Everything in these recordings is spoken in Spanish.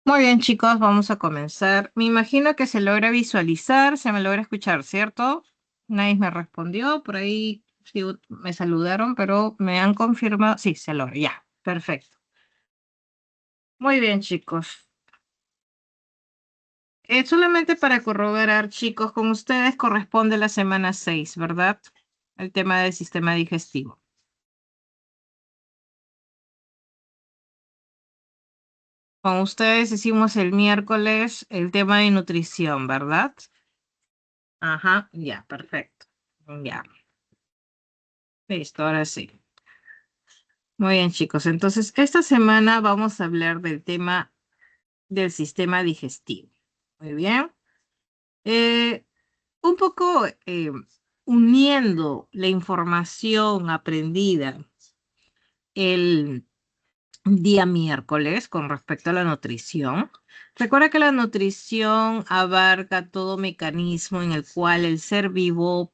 Muy bien, chicos, vamos a comenzar. Me imagino que se logra visualizar, se me logra escuchar, ¿cierto? Nadie me respondió, por ahí sí, me saludaron, pero me han confirmado. Sí, se logra, ya, perfecto. Muy bien, chicos. Solamente para corroborar, chicos, con ustedes corresponde la semana 6, ¿verdad? El tema del sistema digestivo. Con ustedes hicimos el miércoles el tema de nutrición, ¿verdad? Ajá, ya, perfecto. Ya, listo, ahora sí. Muy bien, chicos. Entonces, esta semana vamos a hablar del tema del sistema digestivo. Muy bien. Eh, un poco uniendo la información aprendida el día miércoles con respecto a la nutrición. Recuerda que la nutrición abarca todo mecanismo en el cual el ser vivo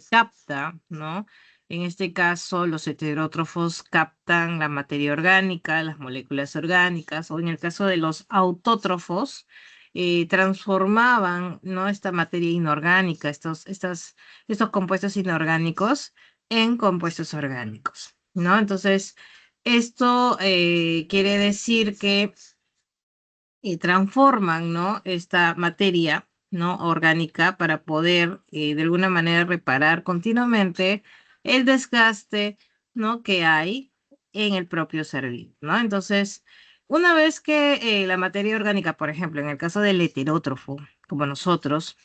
capta, ¿no? En este caso, los heterótrofos captan la materia orgánica, las moléculas orgánicas, o en el caso de los autótrofos, transformaban, ¿no? Esta materia inorgánica, estos compuestos inorgánicos en compuestos orgánicos, ¿no? Entonces, esto quiere decir que transforman, ¿no? Esta materia, ¿no? Orgánica para poder de alguna manera reparar continuamente el desgaste, ¿no? Que hay en el propio ser vivo, ¿no? Entonces, una vez que la materia orgánica, por ejemplo, en el caso del heterótrofo, como nosotros,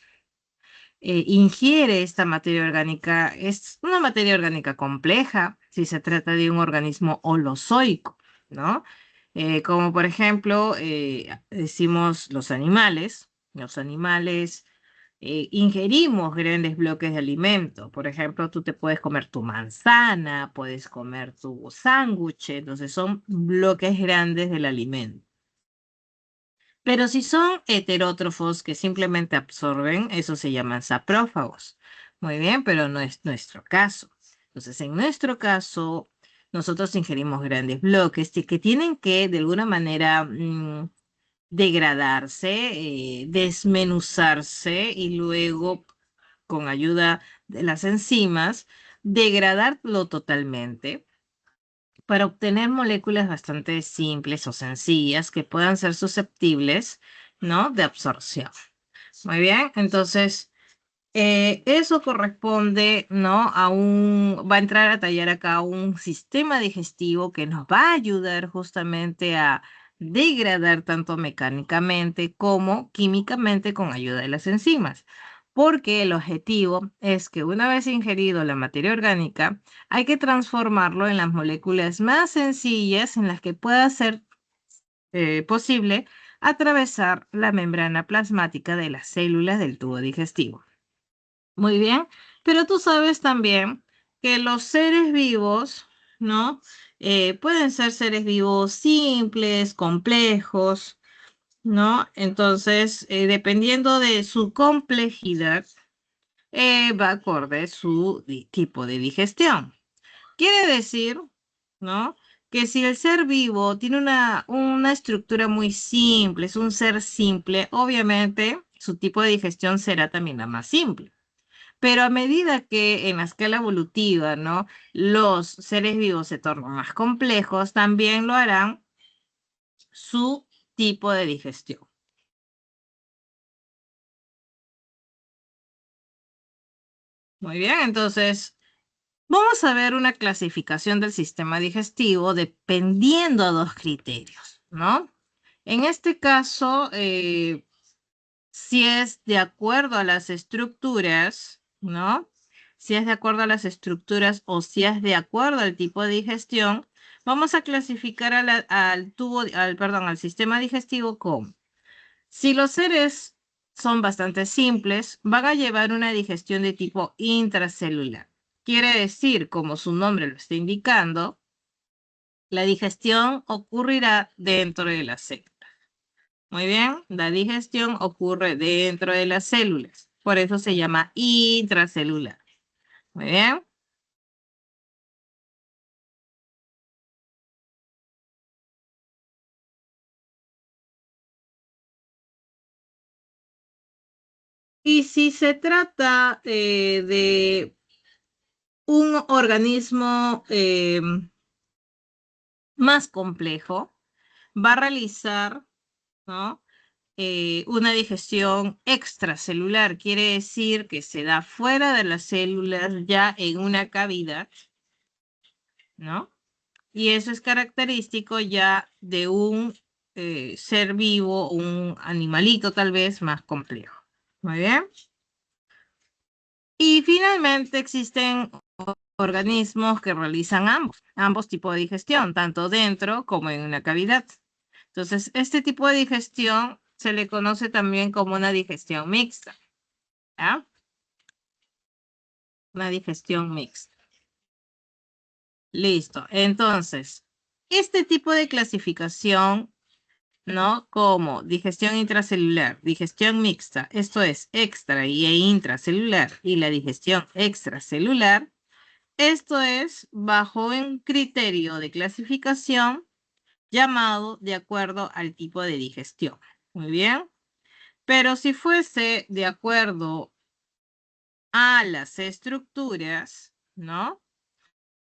ingiere esta materia orgánica, es una materia orgánica compleja si se trata de un organismo holozoico, ¿no? Como por ejemplo, decimos los animales ingerimos grandes bloques de alimento. Por ejemplo, tú te puedes comer tu manzana, puedes comer tu sándwich, entonces son bloques grandes del alimento. Pero si son heterótrofos que simplemente absorben, eso se llaman saprófagos. Muy bien, pero no es nuestro caso. Entonces, en nuestro caso, nosotros ingerimos grandes bloques que tienen que, de alguna manera, degradarse, desmenuzarse y luego, con ayuda de las enzimas, degradarlo totalmente para obtener moléculas bastante simples o sencillas que puedan ser susceptibles, ¿no? De absorción. Muy bien, entonces eso corresponde, ¿no? Va a entrar a tallar acá un sistema digestivo que nos va a ayudar justamente a degradar tanto mecánicamente como químicamente con ayuda de las enzimas. Porque el objetivo es que una vez ingerido la materia orgánica, hay que transformarlo en las moléculas más sencillas en las que pueda ser posible atravesar la membrana plasmática de las células del tubo digestivo. Muy bien, pero tú sabes también que los seres vivos, ¿no? Pueden ser seres vivos simples, complejos, ¿no? Entonces, dependiendo de su complejidad, va acorde su tipo de digestión. Quiere decir, ¿no? Que si el ser vivo tiene una estructura muy simple, es un ser simple, obviamente su tipo de digestión será también la más simple. Pero a medida que en la escala evolutiva, ¿no? Los seres vivos se tornan más complejos, también lo harán su tipo de digestión. Muy bien, entonces vamos a ver una clasificación del sistema digestivo dependiendo a dos criterios, ¿no? En este caso, si es de acuerdo a las estructuras, ¿no? Si es de acuerdo a las estructuras o si es de acuerdo al tipo de digestión, vamos a clasificar al sistema digestivo como si los seres son bastante simples, van a llevar una digestión de tipo intracelular. Quiere decir, como su nombre lo está indicando, la digestión ocurrirá dentro de la célula. Muy bien, la digestión ocurre dentro de las células. Por eso se llama intracelular. Muy bien. Y si se trata de un organismo más complejo, va a realizar, ¿no? Una digestión extracelular, quiere decir que se da fuera de las células ya en una cavidad, ¿no? Y eso es característico ya de un ser vivo, un animalito tal vez más complejo. Muy bien. Y finalmente existen organismos que realizan ambos tipos de digestión, tanto dentro como en una cavidad. Entonces, este tipo de digestión se le conoce también como una digestión mixta. ¿Ya? Una digestión mixta. Listo. Entonces, este tipo de clasificación, ¿no? Como digestión intracelular, digestión mixta, esto es extra y intracelular, y la digestión extracelular, esto es bajo un criterio de clasificación llamado de acuerdo al tipo de digestión. Muy bien. Pero si fuese de acuerdo a las estructuras, ¿no?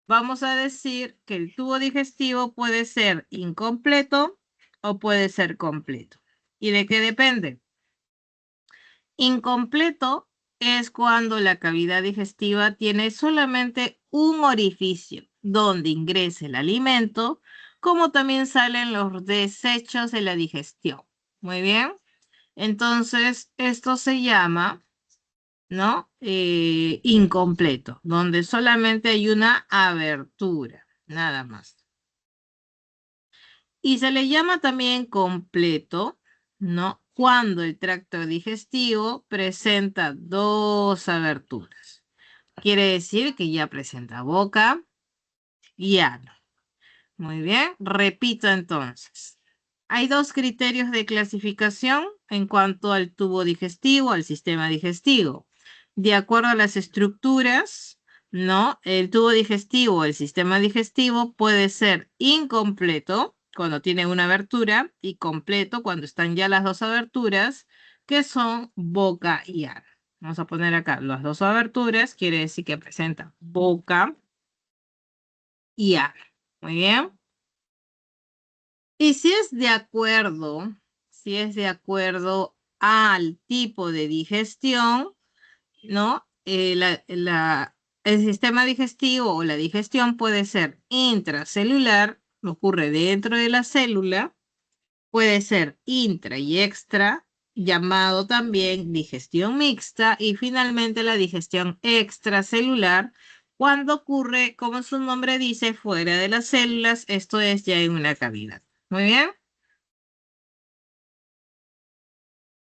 Vamos a decir que el tubo digestivo puede ser incompleto o puede ser completo. ¿Y de qué depende? Incompleto es cuando la cavidad digestiva tiene solamente un orificio donde ingresa el alimento, como también salen los desechos de la digestión. Muy bien. Entonces, esto se llama, ¿no? Incompleto, donde solamente hay una abertura, nada más. Y se le llama también completo, ¿no? Cuando el tracto digestivo presenta dos aberturas. Quiere decir que ya presenta boca y ano. Muy bien, repito entonces. Hay dos criterios de clasificación en cuanto al tubo digestivo, al sistema digestivo. De acuerdo a las estructuras, ¿no? El tubo digestivo, el sistema digestivo puede ser incompleto cuando tiene una abertura y completo cuando están ya las dos aberturas, que son boca y ano. Vamos a poner acá las dos aberturas, quiere decir que presenta boca y ano. Muy bien. Y si es de acuerdo al tipo de digestión, ¿no? El sistema digestivo o la digestión puede ser intracelular, ocurre dentro de la célula, puede ser intra y extra, llamado también digestión mixta, y finalmente la digestión extracelular, cuando ocurre, como su nombre dice, fuera de las células, esto es ya en una cavidad. Muy bien.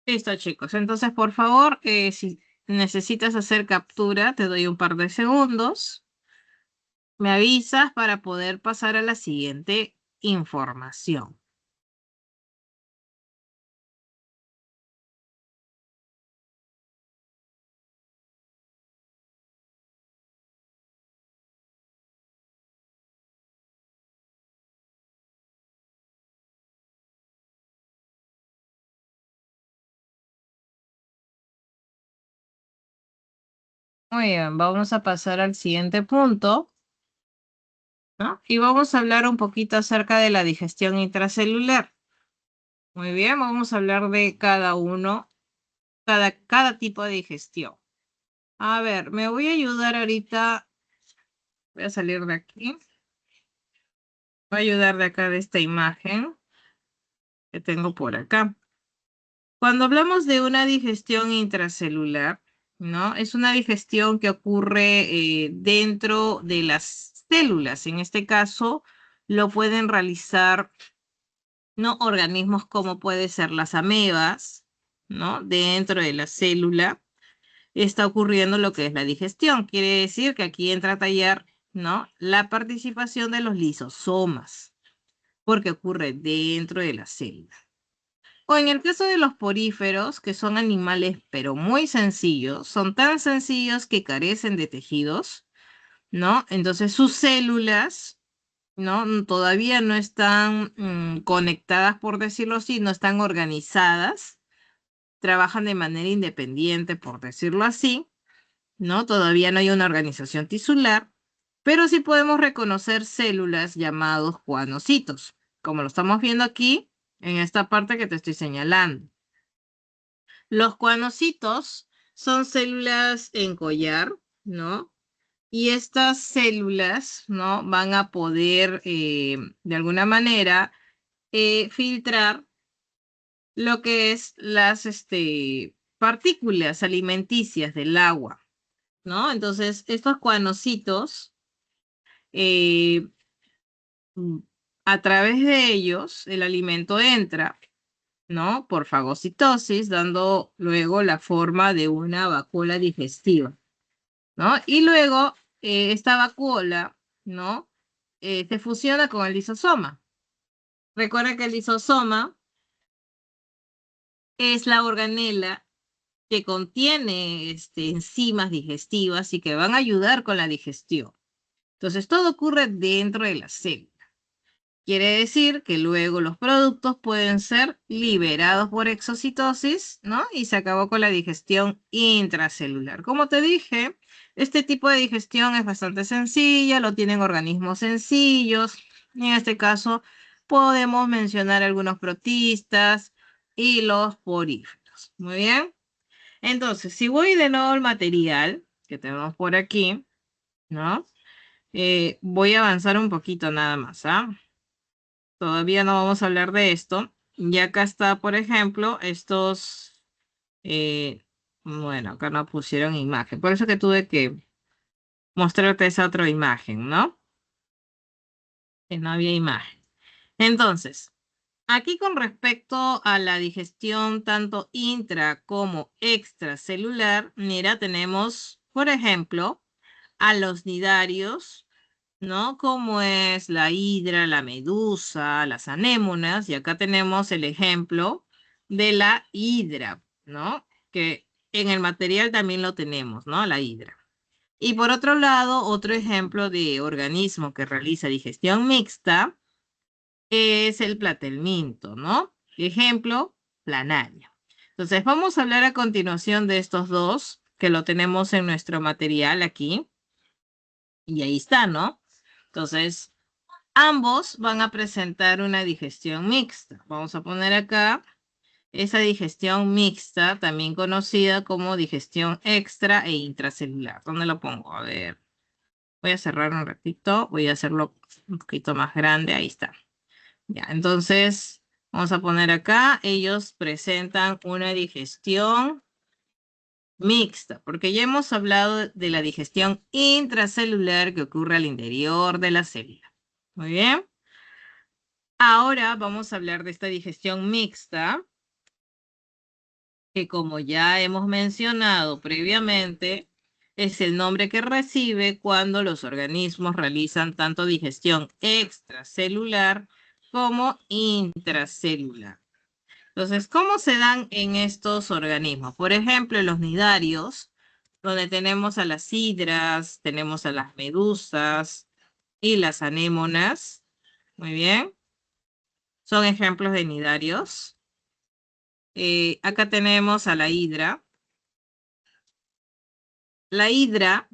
Listo, chicos. Entonces, por favor, si necesitas hacer captura, te doy un par de segundos. Me avisas para poder pasar a la siguiente información. Muy bien, vamos a pasar al siguiente punto, ¿no? Y vamos a hablar un poquito acerca de la digestión intracelular. Muy bien, vamos a hablar de cada uno, cada tipo de digestión. A ver, me voy a ayudar ahorita. Voy a salir de aquí. Voy a ayudar de acá de esta imagen que tengo por acá. Cuando hablamos de una digestión intracelular, ¿no? Es una digestión que ocurre dentro de las células. En este caso, lo pueden realizar, ¿no? Organismos como puede ser las amebas, ¿no? Dentro de la célula está ocurriendo lo que es la digestión. Quiere decir que aquí entra a tallar, ¿no? La participación de los lisosomas, porque ocurre dentro de la célula. O en el caso de los poríferos, que son animales pero muy sencillos, son tan sencillos que carecen de tejidos, ¿no? Entonces sus células, ¿no? Todavía no están conectadas, por decirlo así, no están organizadas, trabajan de manera independiente, por decirlo así, ¿no? Todavía no hay una organización tisular, pero sí podemos reconocer células llamados cuanocitos, como lo estamos viendo aquí en esta parte que te estoy señalando. Los cuanocitos son células en collar, ¿no? Y estas células, ¿no? Van a poder, de alguna manera, filtrar lo que es las partículas alimenticias del agua, ¿no? Entonces, estos cuanocitos, eh, mm, a través de ellos, el alimento entra, ¿no? Por fagocitosis, dando luego la forma de una vacuola digestiva, ¿no? Y luego, esta vacuola, ¿no? Se fusiona con el lisosoma. Recuerda que el lisosoma es la organela que contiene enzimas digestivas y que van a ayudar con la digestión. Entonces, todo ocurre dentro de la célula. Quiere decir que luego los productos pueden ser liberados por exocitosis, ¿no? Y se acabó con la digestión intracelular. Como te dije, este tipo de digestión es bastante sencilla, lo tienen organismos sencillos. En este caso, podemos mencionar algunos protistas y los poríferos. Muy bien. Entonces, si voy de nuevo al material que tenemos por aquí, ¿no? Voy a avanzar un poquito nada más, ¿ah? Todavía no vamos a hablar de esto. Y acá está, por ejemplo, estos, eh, bueno, acá no pusieron imagen. Por eso que tuve que mostrarte esa otra imagen, ¿no? Que no había imagen. Entonces, aquí con respecto a la digestión tanto intra como extracelular, mira, tenemos, por ejemplo, a los nidarios, ¿no? Como es la hidra, la medusa, las anémonas, y acá tenemos el ejemplo de la hidra, ¿no? Que en el material también lo tenemos, ¿no? La hidra. Y por otro lado, otro ejemplo de organismo que realiza digestión mixta es el platelminto, ¿no? Ejemplo, planaria. Entonces, vamos a hablar a continuación de estos dos, que lo tenemos en nuestro material aquí, y ahí está, ¿no? Entonces, ambos van a presentar una digestión mixta. Vamos a poner acá esa digestión mixta, también conocida como digestión extra e intracelular. ¿Dónde lo pongo? A ver, voy a cerrar un ratito, voy a hacerlo un poquito más grande, ahí está. Ya, entonces vamos a poner acá, ellos presentan una digestión mixta, porque ya hemos hablado de la digestión intracelular que ocurre al interior de la célula. Muy bien. Ahora vamos a hablar de esta digestión mixta, que como ya hemos mencionado previamente, es el nombre que recibe cuando los organismos realizan tanto digestión extracelular como intracelular. Entonces, ¿cómo se dan en estos organismos? Por ejemplo, en los nidarios, donde tenemos a las hidras, tenemos a las medusas y las anémonas. Muy bien. Son ejemplos de nidarios. Acá tenemos a la hidra. La hidra,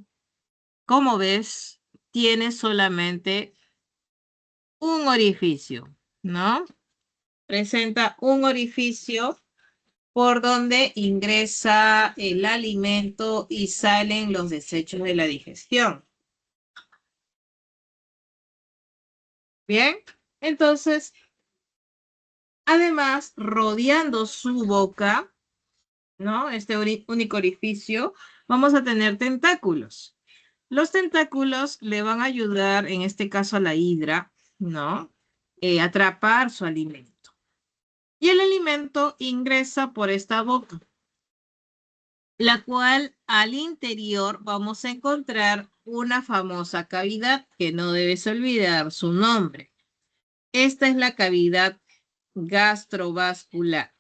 como ves, tiene solamente un orificio, ¿no? Presenta un orificio por donde ingresa el alimento y salen los desechos de la digestión. Bien, entonces, además, rodeando su boca, ¿no? Este único orificio, vamos a tener tentáculos. Los tentáculos le van a ayudar, en este caso a la hidra, ¿no? A atrapar su alimento. Y el alimento ingresa por esta boca, la cual al interior vamos a encontrar una famosa cavidad que no debes olvidar su nombre. Esta es la cavidad gastrovascular.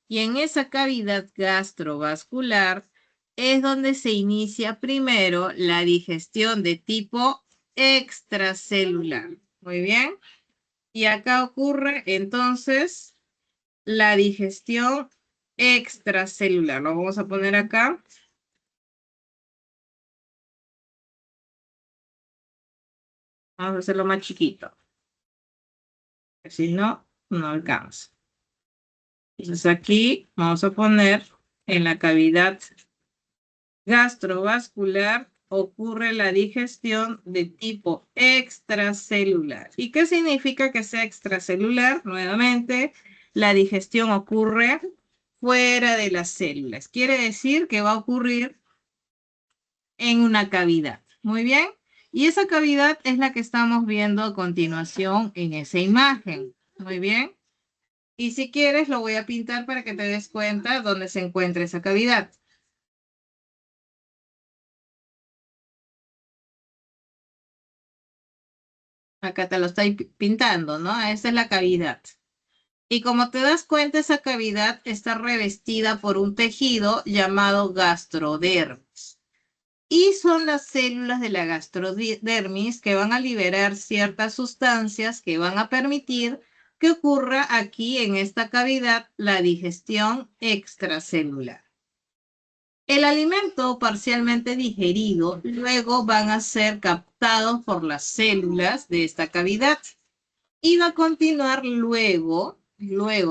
Y en esa cavidad gastrovascular es donde se inicia primero la digestión de tipo extracelular. Muy bien. Y acá ocurre entonces la digestión extracelular. Lo vamos a poner acá. Vamos a hacerlo más chiquito. Si no, no alcanza. Entonces aquí vamos a poner en la cavidad gastrovascular ocurre la digestión de tipo extracelular. ¿Y qué significa que sea extracelular? Nuevamente, la digestión ocurre fuera de las células. Quiere decir que va a ocurrir en una cavidad. Muy bien. Y esa cavidad es la que estamos viendo a continuación en esa imagen. Muy bien. Y si quieres, lo voy a pintar para que te des cuenta dónde se encuentra esa cavidad. Acá te lo estoy pintando, ¿no? Esa es la cavidad. Y como te das cuenta, esa cavidad está revestida por un tejido llamado gastrodermis. Y son las células de la gastrodermis que van a liberar ciertas sustancias que van a permitir que ocurra aquí en esta cavidad la digestión extracelular. El alimento parcialmente digerido luego van a ser captados por las células de esta cavidad y va a continuar luego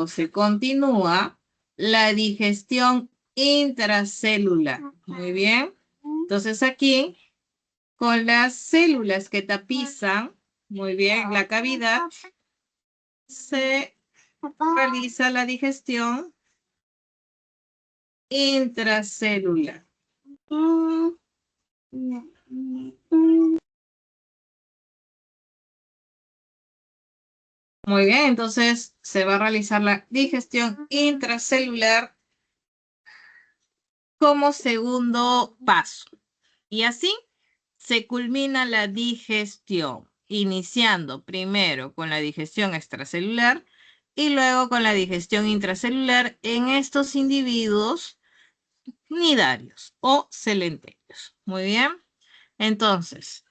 se continúa la digestión intracelular. Muy bien. Entonces aquí, con las células que tapizan, muy bien, la cavidad, se realiza la digestión intracelular. Muy bien, entonces se va a realizar la digestión intracelular como segundo paso. Y así se culmina la digestión, iniciando primero con la digestión extracelular y luego con la digestión intracelular en estos individuos nidarios o celenterios. Muy bien. Entonces,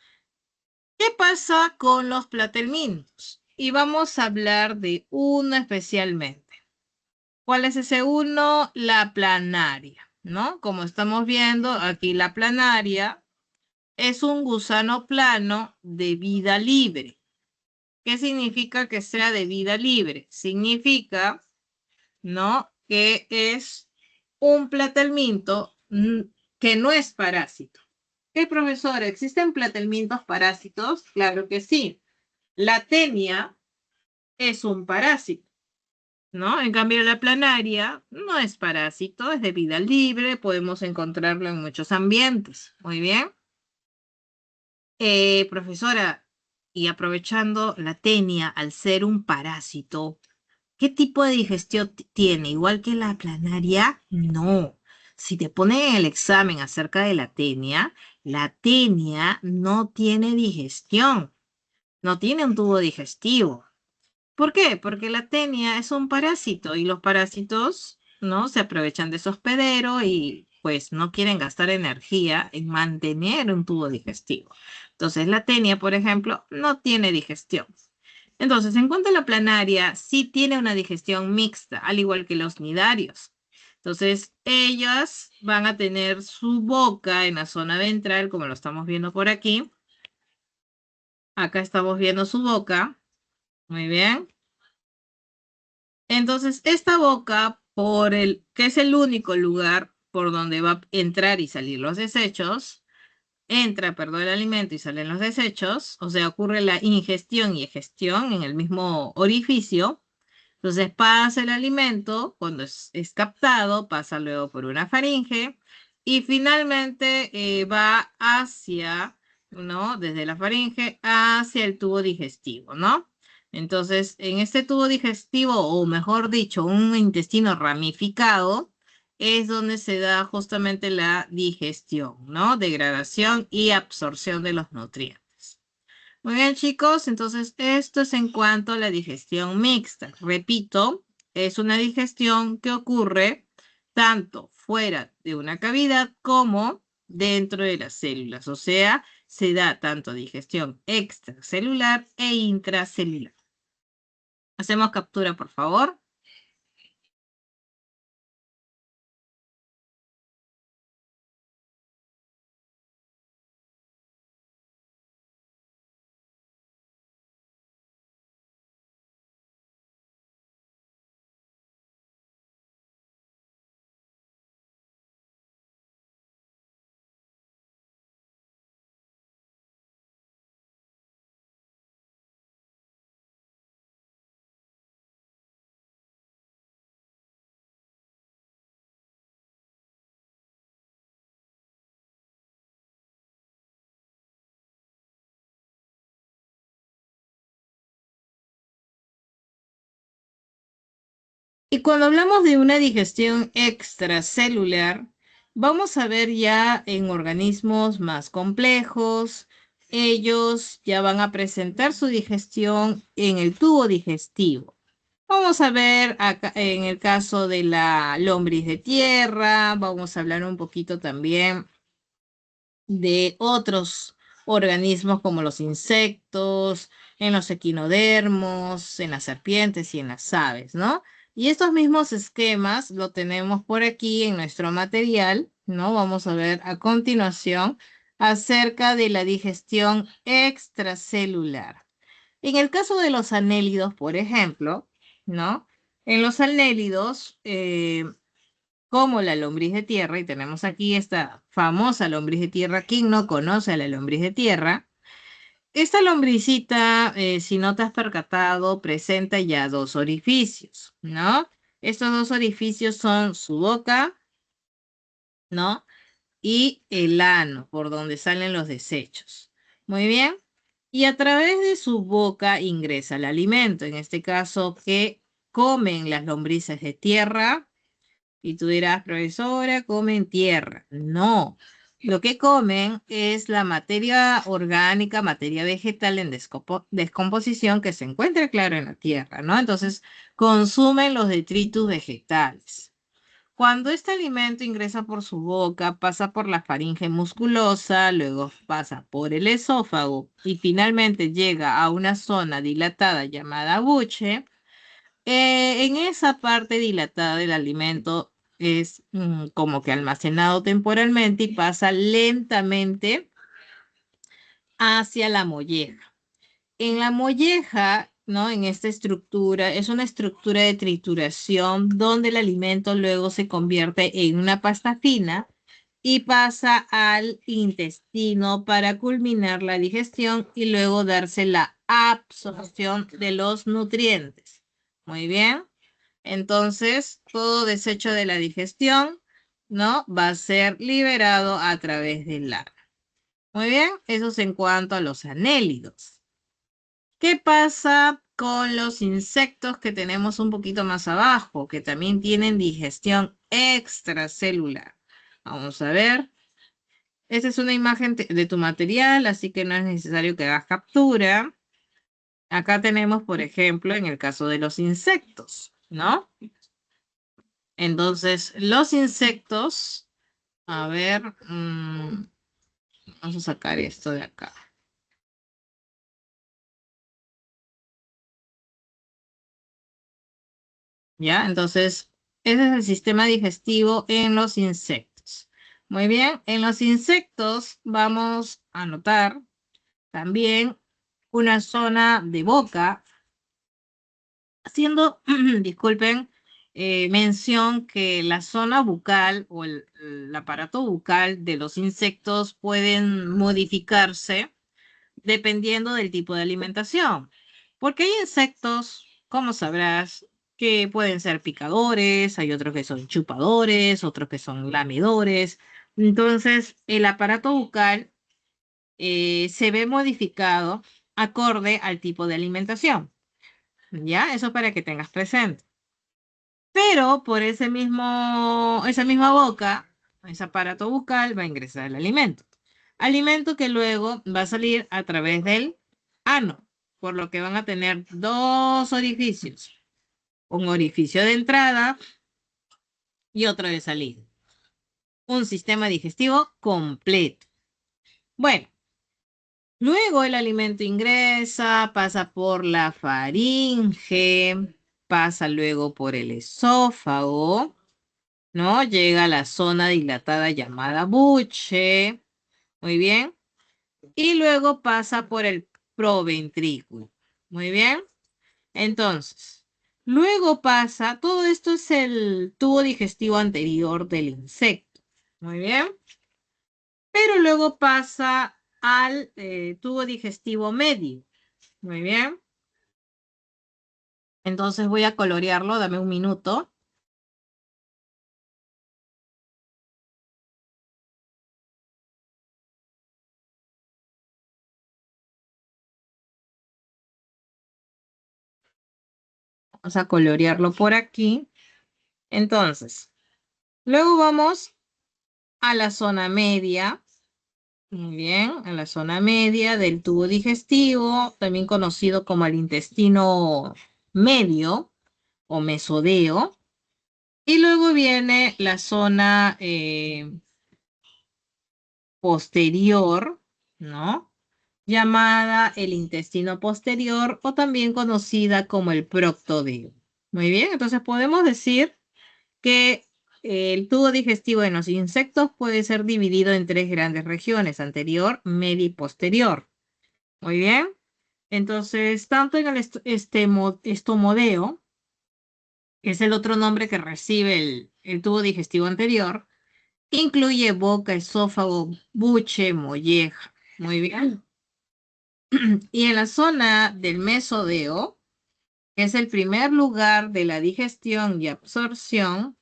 ¿qué pasa con los platelmintos? Y vamos a hablar de uno especialmente. ¿Cuál es ese uno? La planaria, ¿no? Como estamos viendo aquí, la planaria es un gusano plano de vida libre. ¿Qué significa que sea de vida libre? Significa, ¿no? Que es un platelminto que no es parásito. ¿Qué, profesor? ¿Existen platelmintos parásitos? Claro que sí. La tenia es un parásito, ¿no? En cambio, la planaria no es parásito, es de vida libre, podemos encontrarlo en muchos ambientes. Muy bien. Profesora, y aprovechando la tenia al ser un parásito, ¿qué tipo de digestión tiene? ¿Igual que la planaria? No. Si te ponen en el examen acerca de la tenia no tiene digestión, no tiene un tubo digestivo. ¿Por qué? Porque la tenia es un parásito y los parásitos, ¿no? Se aprovechan de su hospedero y pues no quieren gastar energía en mantener un tubo digestivo. Entonces la tenia, por ejemplo, no tiene digestión. Entonces, en cuanto a la planaria, sí tiene una digestión mixta, al igual que los nidarios. Entonces, ellas van a tener su boca en la zona ventral, como lo estamos viendo por aquí. Acá estamos viendo su boca. Muy bien. Entonces, esta boca, que es el único lugar por donde va a entrar y salir los desechos, entra, perdón, el alimento y salen los desechos, o sea, ocurre la ingestión y egestión en el mismo orificio. Entonces pasa el alimento, cuando es captado, pasa luego por una faringe y finalmente va hacia, ¿no? Desde la faringe hacia el tubo digestivo, ¿no? Entonces, en este tubo digestivo, o mejor dicho, un intestino ramificado, es donde se da justamente la digestión, ¿no? Degradación y absorción de los nutrientes. Muy bien, chicos, entonces esto es en cuanto a la digestión mixta. Repito, es una digestión que ocurre tanto fuera de una cavidad como dentro de las células, o sea, se da tanto digestión extracelular e intracelular. Hacemos captura, por favor. Y cuando hablamos de una digestión extracelular, vamos a ver ya en organismos más complejos, ellos ya van a presentar su digestión en el tubo digestivo. Vamos a ver acá en el caso de la lombriz de tierra, vamos a hablar un poquito también de otros organismos como los insectos, en los equinodermos, en las serpientes y en las aves, ¿no? Y estos mismos esquemas lo tenemos por aquí en nuestro material, ¿no? Vamos a ver a continuación acerca de la digestión extracelular. En el caso de los anélidos, por ejemplo, ¿no? En los anélidos, como la lombriz de tierra, y tenemos aquí esta famosa lombriz de tierra. ¿Quién no conoce a la lombriz de tierra? Esta lombricita, si no te has percatado, presenta ya dos orificios, ¿no? Estos dos orificios son su boca, ¿no? Y el ano, por donde salen los desechos. Muy bien. Y a través de su boca ingresa el alimento, en este caso que comen las lombrices de tierra. Y tú dirás, profesora, comen tierra. No, lo que comen es la materia orgánica, materia vegetal en descomposición que se encuentra, claro, en la tierra, ¿no? Entonces, consumen los detritus vegetales. Cuando este alimento ingresa por su boca, pasa por la faringe musculosa, luego pasa por el esófago y finalmente llega a una zona dilatada llamada buche. En esa parte dilatada del alimento es como que almacenado temporalmente y pasa lentamente hacia la molleja. En la molleja, ¿no? En esta estructura, es una estructura de trituración donde el alimento luego se convierte en una pasta fina y pasa al intestino para culminar la digestión y luego darse la absorción de los nutrientes. Muy bien. Entonces, todo desecho de la digestión, ¿no? Va a ser liberado a través del ano. Muy bien, eso es en cuanto a los anélidos. ¿Qué pasa con los insectos que tenemos un poquito más abajo, que también tienen digestión extracelular? Vamos a ver. Esta es una imagen de tu material, así que no es necesario que hagas captura. Acá tenemos, por ejemplo, en el caso de los insectos, ¿no? Entonces, los insectos, a ver, vamos a sacar esto de acá. ¿Ya? Entonces, ese es el sistema digestivo en los insectos. Muy bien, en los insectos vamos a notar también una zona de boca, haciendo, disculpen, mención que la zona bucal o el aparato bucal de los insectos pueden modificarse dependiendo del tipo de alimentación. Porque hay insectos, como sabrás, que pueden ser picadores, hay otros que son chupadores, otros que son lamedores. Entonces, el aparato bucal se ve modificado acorde al tipo de alimentación. ¿Ya? Eso para que tengas presente. Pero por esa misma boca, ese aparato bucal va a ingresar el alimento. Alimento que luego va a salir a través del ano, por lo que van a tener dos orificios, un orificio de entrada y otro de salida. Un sistema digestivo completo. Bueno, luego el alimento ingresa, pasa por la faringe, pasa luego por el esófago, ¿no? Llega a la zona dilatada llamada buche, muy bien, y luego pasa por el proventrículo, muy bien. Entonces, luego pasa, todo esto es el tubo digestivo anterior del insecto, muy bien, pero luego pasa al tubo digestivo medio, muy bien. Entonces voy a colorearlo, dame un minuto. Vamos a colorearlo por aquí. Entonces, luego vamos a la zona media. Muy bien, a la zona media del tubo digestivo, también conocido como el intestino medio o mesodeo. Y luego viene la zona posterior, ¿no? Llamada el intestino posterior o también conocida como el proctodeo. Muy bien, entonces podemos decir que el tubo digestivo en los insectos puede ser dividido en tres grandes regiones, anterior, media y posterior. Muy bien, entonces tanto en el estomodeo, que es el otro nombre que recibe el tubo digestivo anterior, incluye boca, esófago, buche, molleja. Muy bien. Y en la zona del mesodeo, que es el primer lugar de la digestión y absorción,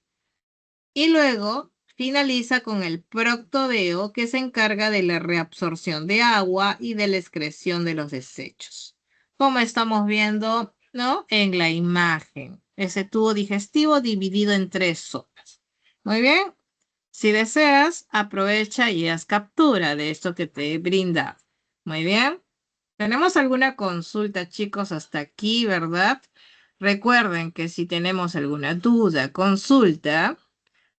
y luego finaliza con el proctodeo, que se encarga de la reabsorción de agua y de la excreción de los desechos. Como estamos viendo, ¿no? En la imagen, ese tubo digestivo dividido en tres zonas. Muy bien. Si deseas, aprovecha y haz captura de esto que te he brindado. Muy bien. ¿Tenemos alguna consulta, chicos, hasta aquí, verdad? Recuerden que si tenemos alguna duda, consulta,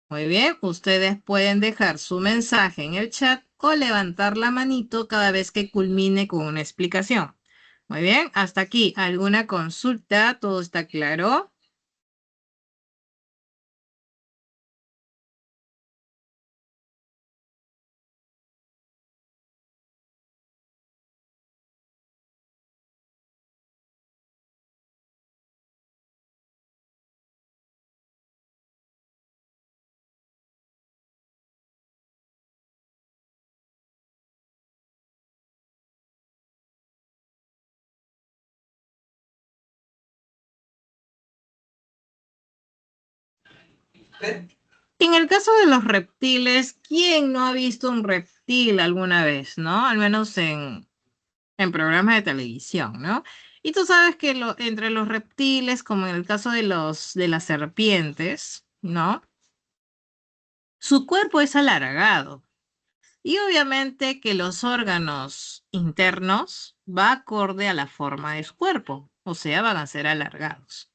muy bien, ustedes pueden dejar su mensaje en el chat o levantar la manito cada vez que culmine con una explicación. Muy bien, hasta aquí. ¿Alguna consulta? ¿Todo está claro? En el caso de los reptiles, ¿quién no ha visto un reptil alguna vez, no? Al menos en programas de televisión, ¿no? Y tú sabes que entre los reptiles, como en el caso de las serpientes, ¿no? Su cuerpo es alargado. Y obviamente que los órganos internos va acorde a la forma de su cuerpo, o sea, van a ser alargados.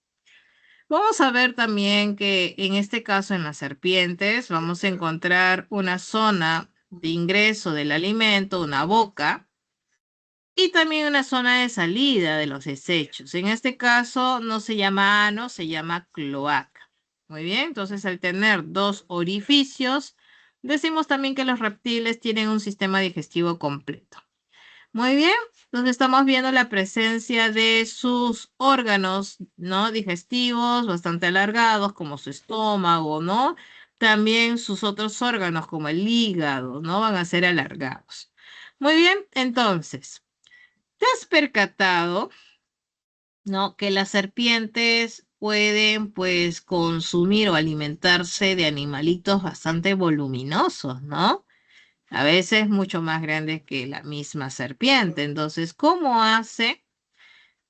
Vamos a ver también que en este caso en las serpientes vamos a encontrar una zona de ingreso del alimento, una boca, y también una zona de salida de los desechos. En este caso no se llama ano, se llama cloaca. Muy bien, entonces al tener dos orificios, decimos también que los reptiles tienen un sistema digestivo completo. Muy bien, entonces estamos viendo la presencia de sus órganos, ¿no? Digestivos bastante alargados, como su estómago, ¿no? También sus otros órganos, como el hígado, ¿no? Van a ser alargados. Muy bien, entonces, ¿te has percatado, ¿no? Que las serpientes pueden, pues, consumir o alimentarse de animalitos bastante voluminosos, ¿no? A veces mucho más grandes que la misma serpiente. Entonces, ¿cómo hace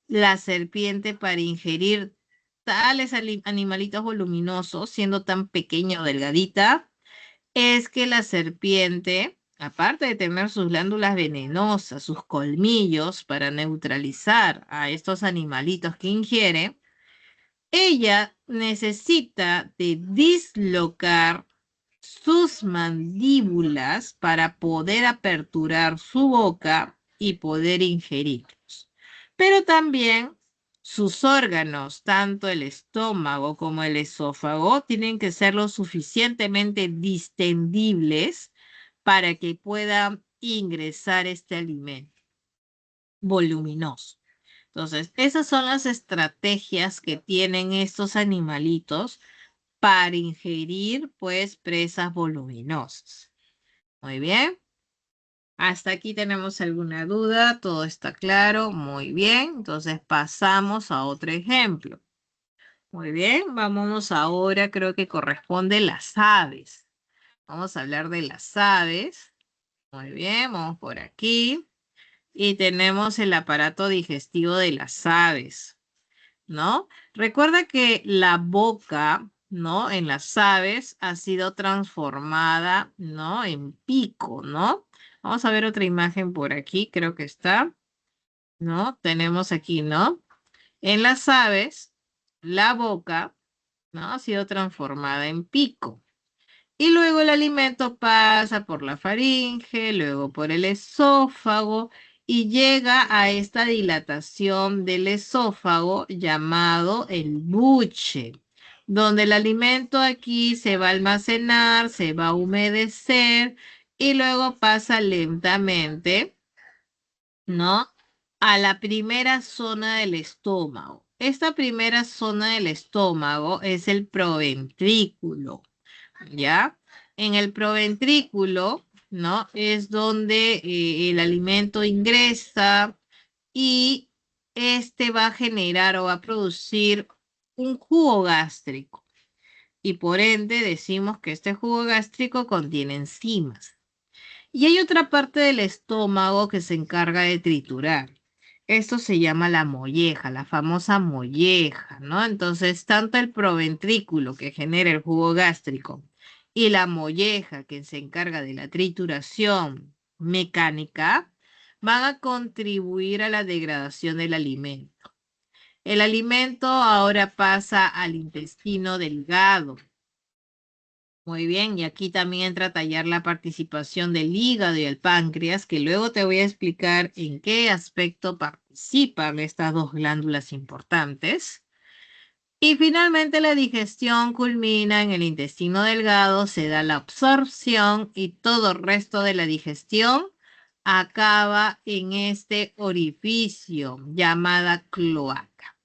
la serpiente para ingerir tales animalitos voluminosos, siendo tan pequeño o delgadita? Es que la serpiente, aparte de tener sus glándulas venenosas, sus colmillos para neutralizar a estos animalitos que ingiere, ella necesita de dislocar sus mandíbulas para poder aperturar su boca y poder ingerirlos. Pero también sus órganos, tanto el estómago como el esófago, tienen que ser lo suficientemente distendibles para que puedan ingresar este alimento voluminoso. Entonces, esas son las estrategias que tienen estos animalitos para ingerir, pues, presas voluminosas. Muy bien. Hasta aquí tenemos alguna duda. Todo está claro. Muy bien. Entonces pasamos a otro ejemplo. Muy bien. Vámonos ahora, creo que corresponde las aves. Vamos a hablar de las aves. Muy bien. Vamos por aquí. Y tenemos el aparato digestivo de las aves, ¿no? Recuerda que la boca ¿no? En las aves ha sido transformada, ¿no? En pico, ¿no? Vamos a ver otra imagen por aquí, creo que está, ¿no? Tenemos aquí, ¿no? En las aves, la boca, ¿no? Ha sido transformada en pico. Y luego el alimento pasa por la faringe, luego por el esófago y llega a esta dilatación del esófago llamado el buche, donde el alimento aquí se va a almacenar, se va a humedecer y luego pasa lentamente, ¿no? A la primera zona del estómago. Esta primera zona del estómago es el proventrículo. ¿Ya? En el proventrículo, ¿no? Es donde el alimento ingresa y este va a generar o va a producir un jugo gástrico. Y por ende decimos que este jugo gástrico contiene enzimas. Y hay otra parte del estómago que se encarga de triturar. Esto se llama la molleja, la famosa molleja, ¿no? Entonces, tanto el proventrículo que genera el jugo gástrico y la molleja que se encarga de la trituración mecánica van a contribuir a la degradación del alimento. El alimento ahora pasa al intestino delgado. Muy bien, y aquí también entra a tallar la participación del hígado y el páncreas, que luego te voy a explicar en qué aspecto participan estas dos glándulas importantes. Y finalmente la digestión culmina en el intestino delgado, se da la absorción y todo el resto de la digestión acaba en este orificio llamada cloaca.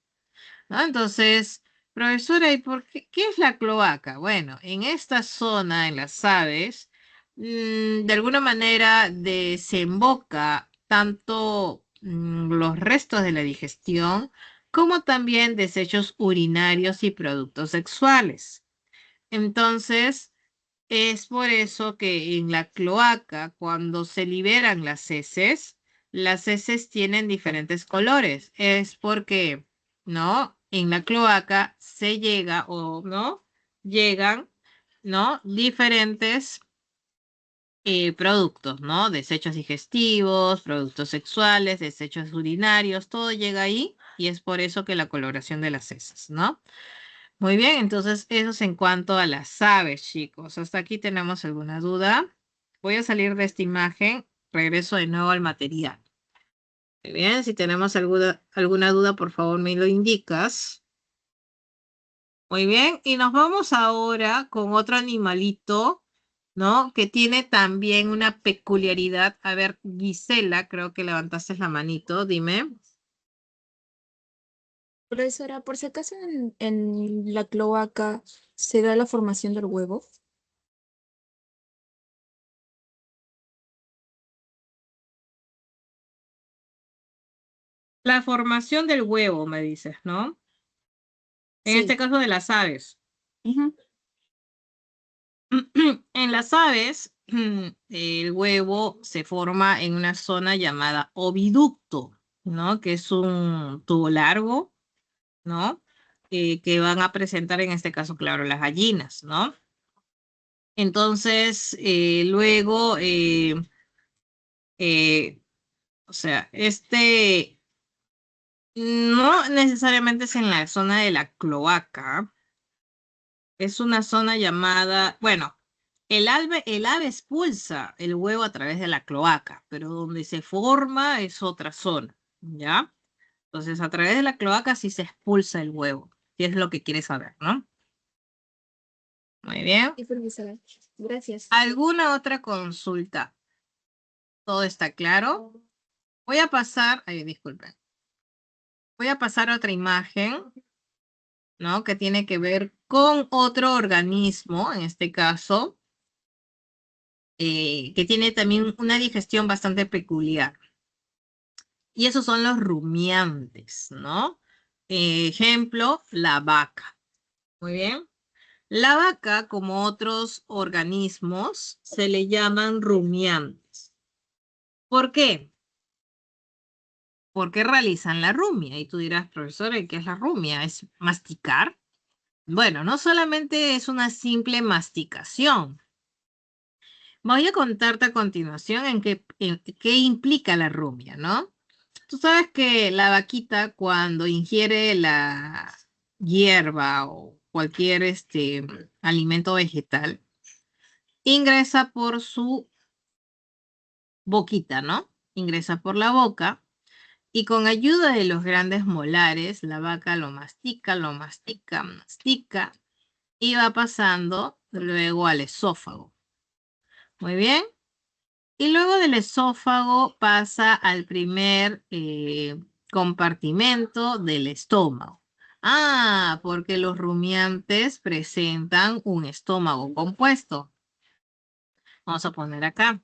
¿No? Entonces, profesora, ¿y por qué es la cloaca? Bueno, en esta zona, en las aves, de alguna manera desemboca tanto los restos de la digestión como también desechos urinarios y productos sexuales. Entonces, es por eso que en la cloaca, cuando se liberan las heces tienen diferentes colores. Es porque, ¿no? En la cloaca se llega o, ¿no? Llegan, ¿no? Diferentes productos, ¿no? Desechos digestivos, productos sexuales, desechos urinarios, todo llega ahí y es por eso que la coloración de las heces, ¿no? Muy bien, entonces eso es en cuanto a las aves, chicos. ¿Hasta aquí tenemos alguna duda? Voy a salir de esta imagen, regreso de nuevo al material. Muy bien, si tenemos alguna duda, por favor me lo indicas. Muy bien, y nos vamos ahora con otro animalito, ¿no? Que tiene también una peculiaridad. A ver, Gisela, creo que levantaste la manito, dime. Profesora, por si acaso en la cloaca se da la formación del huevo. La formación del huevo, me dices, ¿no? En este Sí. caso de las aves. Ujú. En las aves, el huevo se forma en una zona llamada oviducto, ¿no? Que es un tubo largo, ¿no? Que van a presentar en este caso, claro, las gallinas, ¿no? Entonces, luego, eh, o sea, no necesariamente es en la zona de la cloaca, es una zona llamada, bueno, el ave expulsa el huevo a través de la cloaca, pero donde se forma es otra zona, ¿ya? Entonces, a través de la cloaca sí se expulsa el huevo, si es lo que quieres saber, ¿no? Muy bien. Sí, profesora. Gracias. ¿Alguna otra consulta? ¿Todo está claro? Voy a pasar, ay, disculpen, voy a pasar a otra imagen, ¿no? Que tiene que ver con otro organismo, en este caso, que tiene también una digestión bastante peculiar. Y esos son los rumiantes, ¿no? Ejemplo, la vaca. Muy bien. La vaca, como otros organismos, se le llaman rumiantes. ¿Por qué? Porque realizan la rumia. Y tú dirás, profesor, ¿qué es la rumia? ¿Es masticar? Bueno, no solamente es una simple masticación. Voy a contarte a continuación qué implica la rumia, ¿no? Tú sabes que la vaquita cuando ingiere la hierba o cualquier alimento vegetal, ingresa por su boquita, ¿no? Ingresa por la boca y con ayuda de los grandes molares, la vaca lo mastica, mastica y va pasando luego al esófago. Muy bien. Y luego del esófago pasa al primer compartimento del estómago. Ah, porque los rumiantes presentan un estómago compuesto. Vamos a poner acá.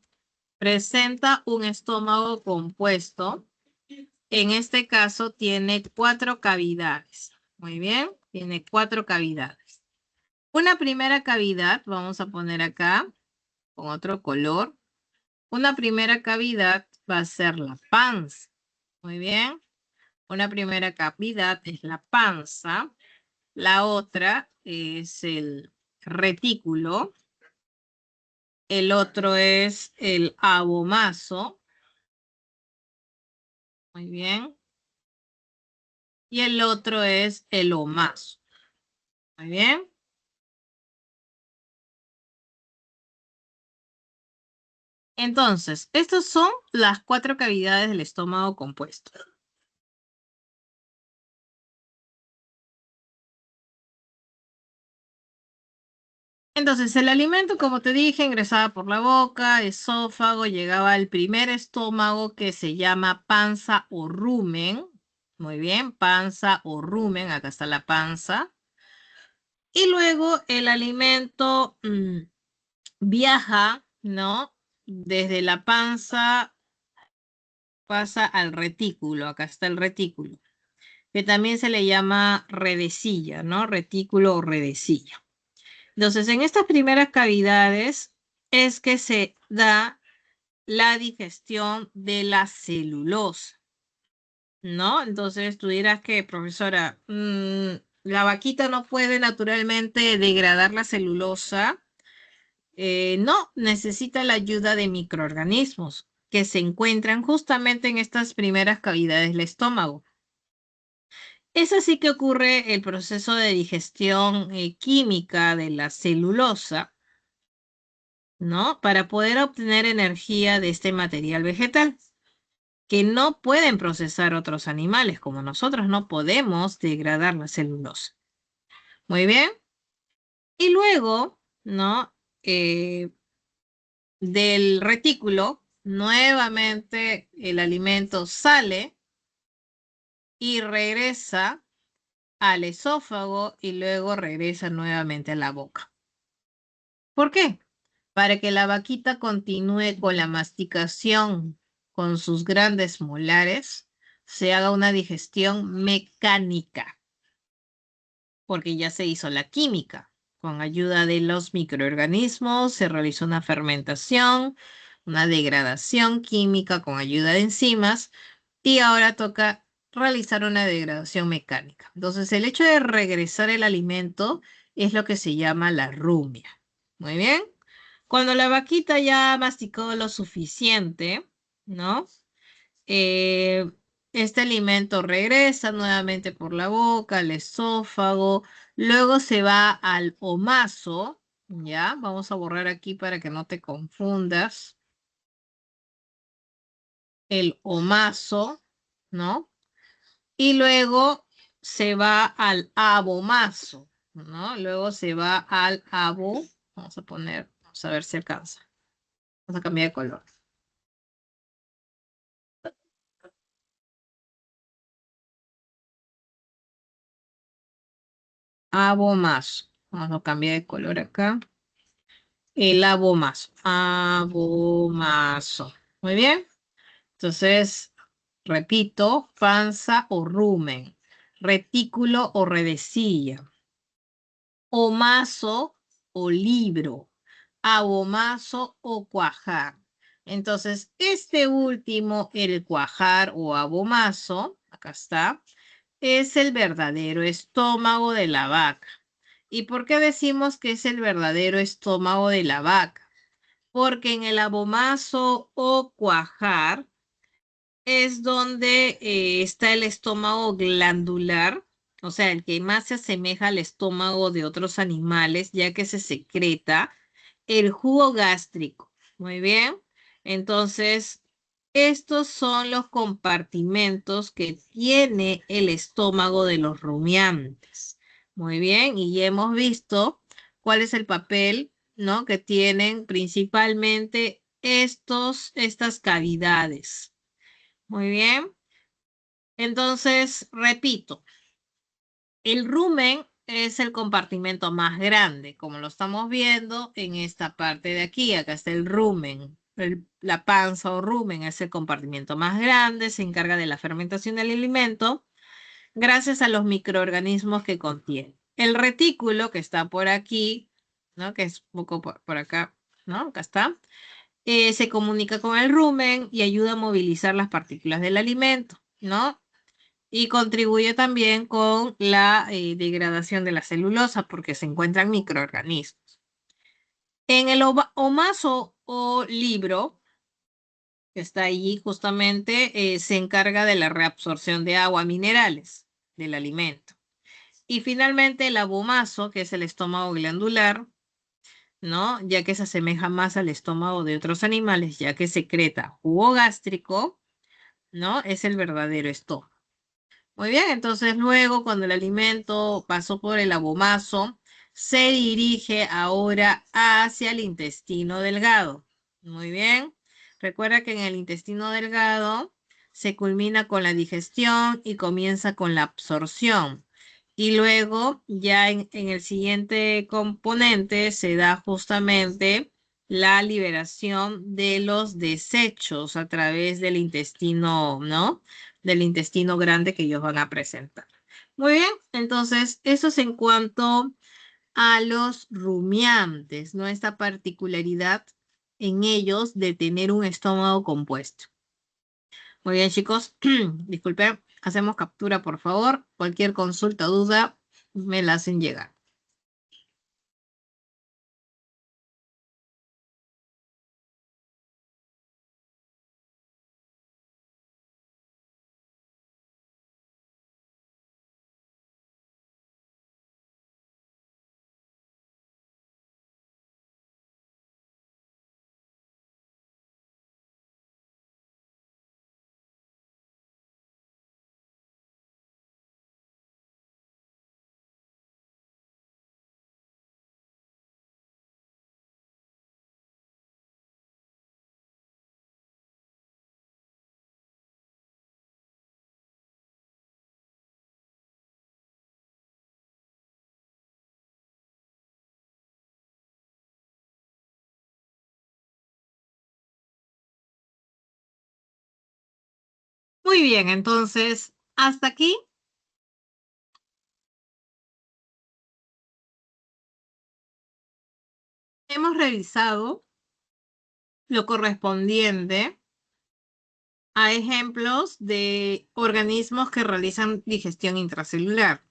Presenta un estómago compuesto. En este caso tiene 4 cavidades. Muy bien, tiene 4 cavidades. Una primera cavidad, vamos a poner acá con otro color. Una primera cavidad va a ser la panza. Muy bien. Una primera cavidad es la panza. La otra es el retículo. El otro es el abomaso. Muy bien. Y el otro es el omaso. Muy bien. Entonces, estas son las 4 cavidades del estómago compuesto. Entonces, el alimento, como te dije, ingresaba por la boca, esófago, llegaba al primer estómago que se llama panza o rumen. Muy bien, panza o rumen, acá está la panza. Y luego el alimento viaja, ¿no? Desde la panza pasa al retículo, acá está el retículo, que también se le llama redecilla, ¿no? Retículo o redecilla. Entonces, en estas primeras cavidades es que se da la digestión de la celulosa, ¿no? Entonces tú dirás que, profesora, la vaquita no puede naturalmente degradar la celulosa. No, necesita la ayuda de microorganismos que se encuentran justamente en estas primeras cavidades del estómago. Es así que ocurre el proceso de digestión química de la celulosa, ¿no? Para poder obtener energía de este material vegetal, que no pueden procesar otros animales, como nosotros no podemos degradar la celulosa. Muy bien. Y luego, ¿no? Del retículo, nuevamente el alimento sale y regresa al esófago y luego regresa nuevamente a la boca. ¿Por qué? Para que la vaquita continúe con la masticación con sus grandes molares, se haga una digestión mecánica, porque ya se hizo la química. Con ayuda de los microorganismos se realizó una fermentación, una degradación química con ayuda de enzimas y ahora toca realizar una degradación mecánica. Entonces, el hecho de regresar el alimento es lo que se llama la rumia. Muy bien. Cuando la vaquita ya masticó lo suficiente, ¿no? Eh, este alimento regresa nuevamente por la boca, al esófago, luego se va al omaso, ¿ya? Vamos a borrar aquí para que no te confundas. El omaso, ¿no? Y luego se va al abomaso, ¿no? Luego se va al abo, vamos a ver si alcanza. Vamos a cambiar de color. Abomaso. Vamos a cambiar de color acá. El abomaso. Abomaso. Muy bien. Entonces, repito, panza o rumen, retículo o redecilla, omaso o libro, abomaso o cuajar. Entonces, este último, el cuajar o abomaso, acá está, es el verdadero estómago de la vaca. ¿Y por qué decimos que es el verdadero estómago de la vaca? Porque en el abomazo o cuajar es donde está el estómago glandular, o sea, el que más se asemeja al estómago de otros animales, ya que se secreta el jugo gástrico. Muy bien. Entonces, estos son los compartimentos que tiene el estómago de los rumiantes. Muy bien, y ya hemos visto cuál es el papel, ¿no? Que tienen principalmente estas cavidades. Muy bien. Entonces, repito, el rumen es el compartimento más grande, como lo estamos viendo en esta parte de aquí. Acá está el rumen. La panza o rumen es el compartimento más grande, se encarga de la fermentación del alimento gracias a los microorganismos que contiene. El retículo que está por aquí, ¿no? Que es un poco por acá, ¿no? Acá está. Se comunica con el rumen y ayuda a movilizar las partículas del alimento, ¿no? Y contribuye también con la degradación de la celulosa porque se encuentran microorganismos. En el omaso o libro, que está allí justamente, se encarga de la reabsorción de agua, minerales del alimento. Y finalmente el abomaso, que es el estómago glandular, ¿no? Ya que se asemeja más al estómago de otros animales, ya que secreta jugo gástrico, ¿no? Es el verdadero estómago. Muy bien, entonces luego cuando el alimento pasó por el abomazo, se dirige ahora hacia el intestino delgado. Muy bien. Recuerda que en el intestino delgado se culmina con la digestión y comienza con la absorción. Y luego ya en el siguiente componente se da justamente la liberación de los desechos a través del intestino, ¿no? Del intestino grande que ellos van a presentar. Muy bien, entonces eso es en cuanto a los rumiantes, ¿no? Esta particularidad en ellos de tener un estómago compuesto. Muy bien, chicos, disculpen, hacemos captura, por favor. Cualquier consulta o duda, me la hacen llegar. Muy bien, entonces, hasta aquí hemos revisado lo correspondiente a ejemplos de organismos que realizan digestión intracelular,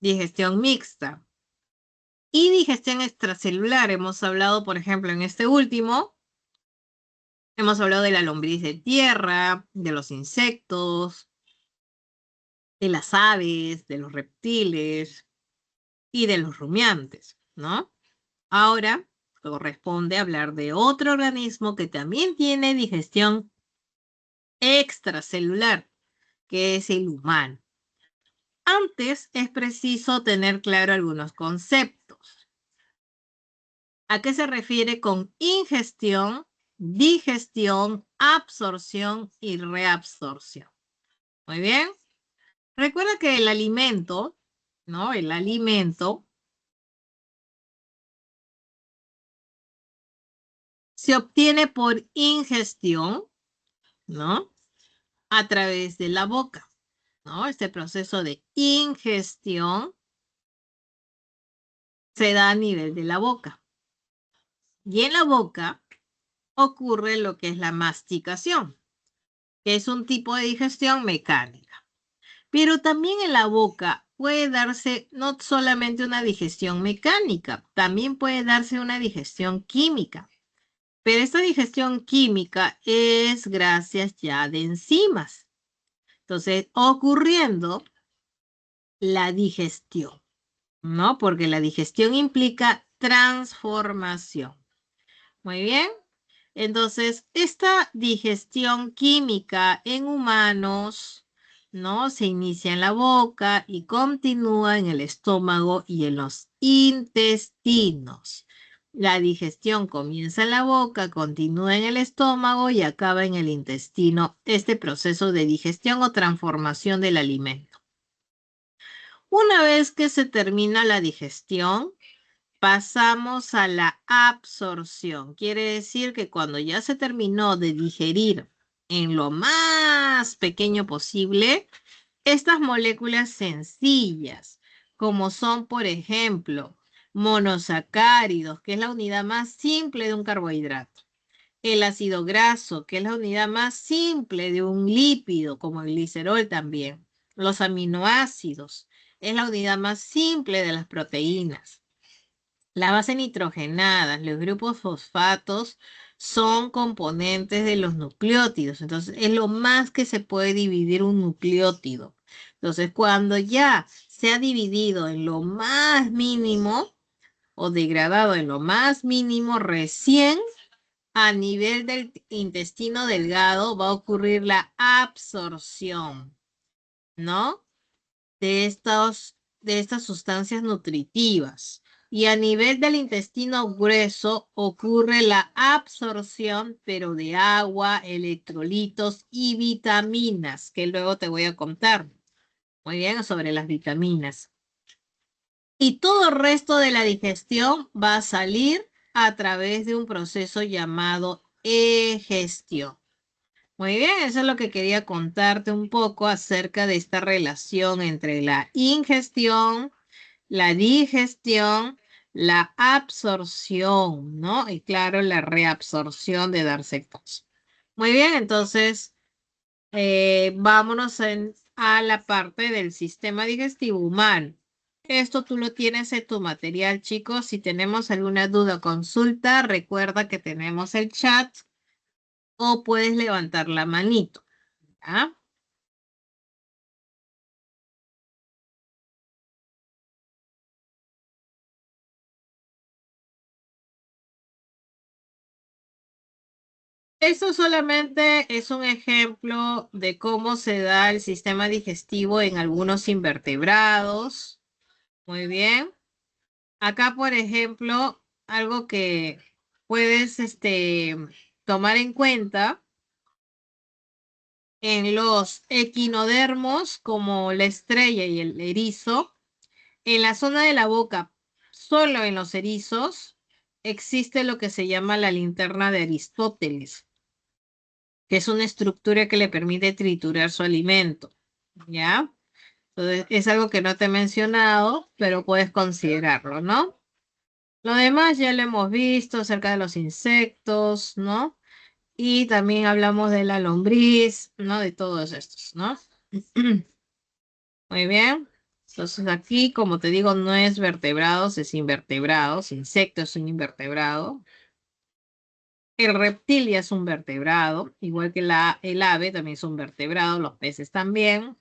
digestión mixta y digestión extracelular. Hemos hablado, por ejemplo, en este último, hemos hablado de la lombriz de tierra, de los insectos, de las aves, de los reptiles y de los rumiantes, ¿no? Ahora corresponde hablar de otro organismo que también tiene digestión extracelular, que es el humano. Antes es preciso tener claro algunos conceptos. ¿A qué se refiere con ingestión, digestión, absorción y reabsorción? Muy bien. Recuerda que el alimento, ¿no? El alimento se obtiene por ingestión, ¿no? A través de la boca, ¿no? Este proceso de ingestión se da a nivel de la boca. Y en la boca ocurre lo que es la masticación, que es un tipo de digestión mecánica. Pero también en la boca puede darse no solamente una digestión mecánica, también puede darse una digestión química. Pero esta digestión química es gracias ya de enzimas. Entonces, ocurriendo la digestión, ¿no? Porque la digestión implica transformación. Muy bien. Entonces, esta digestión química en humanos, ¿no? Se inicia en la boca y continúa en el estómago y en los intestinos. La digestión comienza en la boca, continúa en el estómago y acaba en el intestino. Este proceso de digestión o transformación del alimento. Una vez que se termina la digestión, pasamos a la absorción. Quiere decir que cuando ya se terminó de digerir en lo más pequeño posible, estas moléculas sencillas, como son, por ejemplo, monosacáridos, que es la unidad más simple de un carbohidrato, el ácido graso, que es la unidad más simple de un lípido, como el glicerol también, los aminoácidos, es la unidad más simple de las proteínas. Las bases nitrogenadas, los grupos fosfatos son componentes de los nucleótidos. Entonces, es lo más que se puede dividir un nucleótido. Entonces, cuando ya se ha dividido en lo más mínimo o degradado en lo más mínimo, recién a nivel del intestino delgado va a ocurrir la absorción, ¿no? De estas sustancias nutritivas. Y a nivel del intestino grueso ocurre la absorción, pero de agua, electrolitos y vitaminas, que luego te voy a contar. Muy bien, sobre las vitaminas. Y todo el resto de la digestión va a salir a través de un proceso llamado egestión. Muy bien, eso es lo que quería contarte un poco acerca de esta relación entre la ingestión, la digestión, la absorción, ¿no? Y claro, la reabsorción de darse paso. Muy bien, entonces vámonos a la parte del sistema digestivo humano. Esto tú lo tienes en tu material, chicos. Si tenemos alguna duda o consulta, recuerda que tenemos el chat o puedes levantar la manito. ¿Ya? Eso solamente es un ejemplo de cómo se da el sistema digestivo en algunos invertebrados. Muy bien. Acá, por ejemplo, algo que puedes tomar en cuenta en los equinodermos, como la estrella y el erizo, en la zona de la boca, solo en los erizos, existe lo que se llama la linterna de Aristóteles, que es una estructura que le permite triturar su alimento, ¿ya? Entonces, es algo que no te he mencionado, pero puedes considerarlo, ¿no? Lo demás ya lo hemos visto acerca de los insectos, ¿no? Y también hablamos de la lombriz, ¿no? De todos estos, ¿no? Muy bien. Entonces aquí, como te digo, no es vertebrados, es invertebrados. Insecto es un invertebrado. El reptil ya es un vertebrado, igual que el ave también es un vertebrado, los peces también,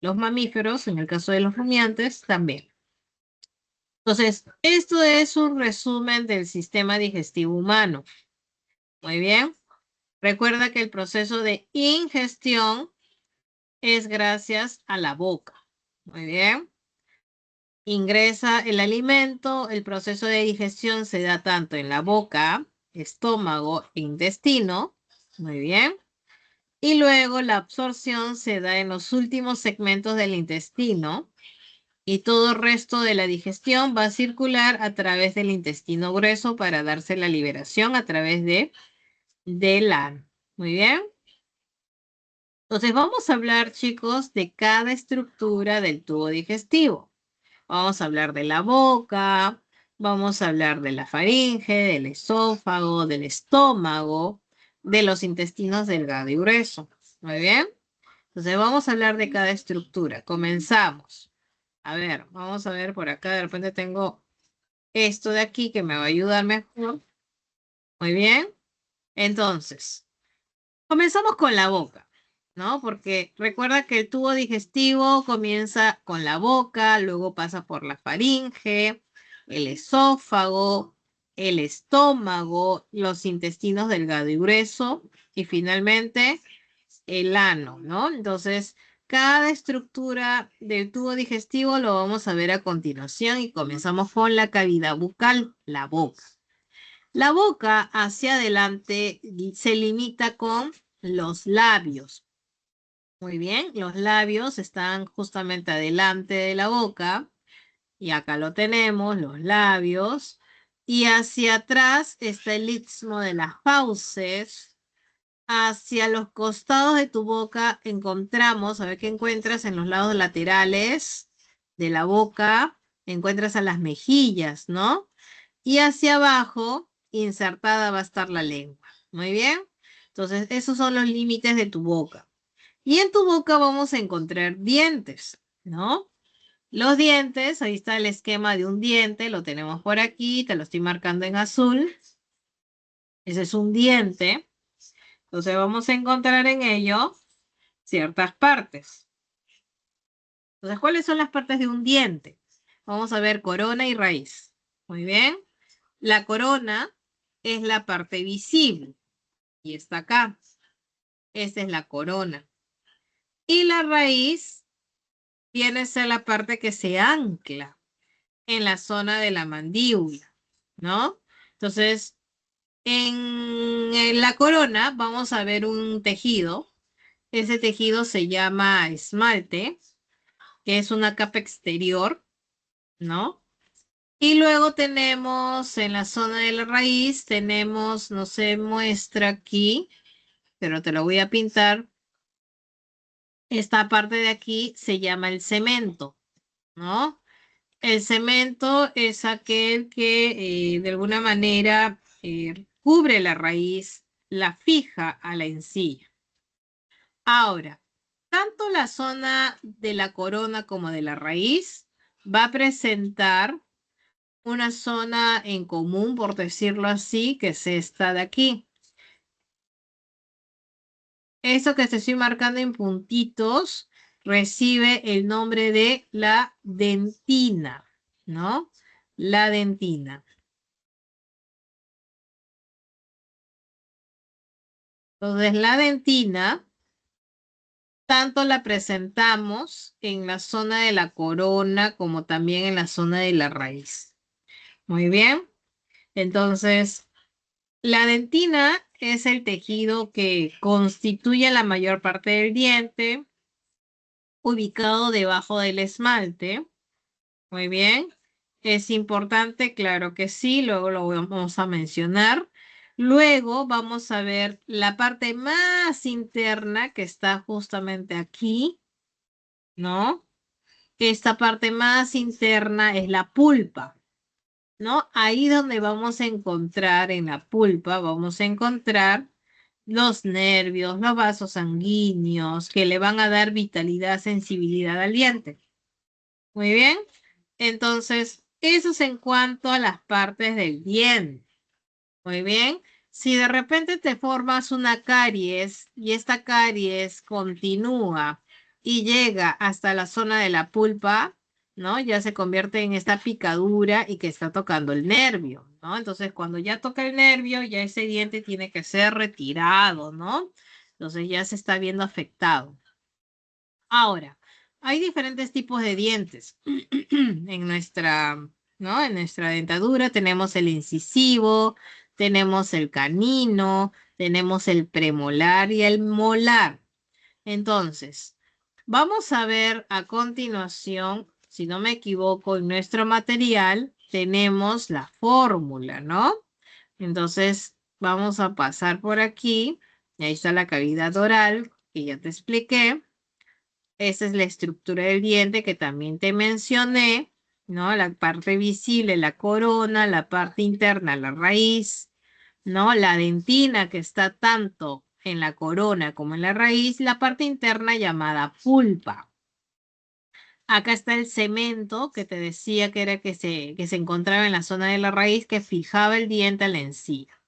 los mamíferos, en el caso de los rumiantes, también. Entonces, esto es un resumen del sistema digestivo humano. Muy bien. Recuerda que el proceso de ingestión es gracias a la boca. Muy bien. Ingresa el alimento, el proceso de digestión se da tanto en la boca, estómago e intestino. Muy bien. Y luego la absorción se da en los últimos segmentos del intestino y todo el resto de la digestión va a circular a través del intestino grueso para darse la liberación a través del ano. Muy bien. Entonces vamos a hablar, chicos, de cada estructura del tubo digestivo. Vamos a hablar de la boca, vamos a hablar de la faringe, del esófago, del estómago, de los intestinos delgado y grueso. Muy bien. Entonces vamos a hablar de cada estructura. Comenzamos. A ver, vamos a ver por acá. De repente tengo esto de aquí que me va a ayudar mejor. Muy bien. Entonces, comenzamos con la boca, ¿no? Porque recuerda que el tubo digestivo comienza con la boca, luego pasa por la faringe, el esófago, el estómago, los intestinos delgado y grueso y finalmente el ano, ¿no? Entonces, cada estructura del tubo digestivo lo vamos a ver a continuación y comenzamos con la cavidad bucal, la boca. La boca hacia adelante se limita con los labios. Muy bien, los labios están justamente adelante de la boca y acá lo tenemos, los labios. Y hacia atrás está el istmo de las fauces. Hacia los costados de tu boca encontramos, a ver qué encuentras en los lados laterales de la boca, encuentras a las mejillas, ¿no? Y hacia abajo, insertada va a estar la lengua. Muy bien. Entonces, esos son los límites de tu boca. Y en tu boca vamos a encontrar dientes, ¿no? Los dientes, ahí está el esquema de un diente, lo tenemos por aquí, te lo estoy marcando en azul. Ese es un diente. Entonces vamos a encontrar en ello ciertas partes. Entonces, ¿cuáles son las partes de un diente? Vamos a ver corona y raíz. Muy bien. La corona es la parte visible y está acá. Esta es la corona. Y la raíz viene a ser la parte que se ancla en la zona de la mandíbula, ¿no? Entonces, en la corona vamos a ver un tejido. Ese tejido se llama esmalte, que es una capa exterior, ¿no? Y luego tenemos en la zona de la raíz, tenemos, no se muestra aquí, pero te lo voy a pintar. Esta parte de aquí se llama el cemento, ¿no? El cemento es aquel que de alguna manera cubre la raíz, la fija a la encilla. Ahora, tanto la zona de la corona como de la raíz va a presentar una zona en común, por decirlo así, que es esta de aquí. Eso que te estoy marcando en puntitos recibe el nombre de la dentina, ¿no? La dentina. Entonces, la dentina, tanto la presentamos en la zona de la corona como también en la zona de la raíz. Muy bien. Entonces, la dentina es el tejido que constituye la mayor parte del diente, ubicado debajo del esmalte. Muy bien. Es importante, claro que sí, luego lo vamos a mencionar. Luego vamos a ver la parte más interna que está justamente aquí, ¿no? Esta parte más interna es la pulpa, ¿no? Ahí donde vamos a encontrar en la pulpa, vamos a encontrar los nervios, los vasos sanguíneos que le van a dar vitalidad, sensibilidad al diente. Muy bien. Entonces, eso es en cuanto a las partes del diente. Muy bien. Si de repente te formas una caries y esta caries continúa y llega hasta la zona de la pulpa, ¿no? Ya se convierte en esta picadura y que está tocando el nervio, ¿no? Entonces, cuando ya toca el nervio, ya ese diente tiene que ser retirado, ¿no? Entonces ya se está viendo afectado. Ahora, hay diferentes tipos de dientes en nuestra, ¿no? En nuestra dentadura tenemos el incisivo, tenemos el canino, tenemos el premolar y el molar. Entonces, vamos a ver a continuación, si no me equivoco, en nuestro material tenemos la fórmula, ¿no? Entonces, vamos a pasar por aquí. Y ahí está la cavidad oral, que ya te expliqué. Esa es la estructura del diente que también te mencioné, ¿no? La parte visible, la corona, la parte interna, la raíz, ¿no? La dentina que está tanto en la corona como en la raíz, la parte interna llamada pulpa. Acá está el cemento que te decía que era que se encontraba en la zona de la raíz que fijaba el diente a la encía.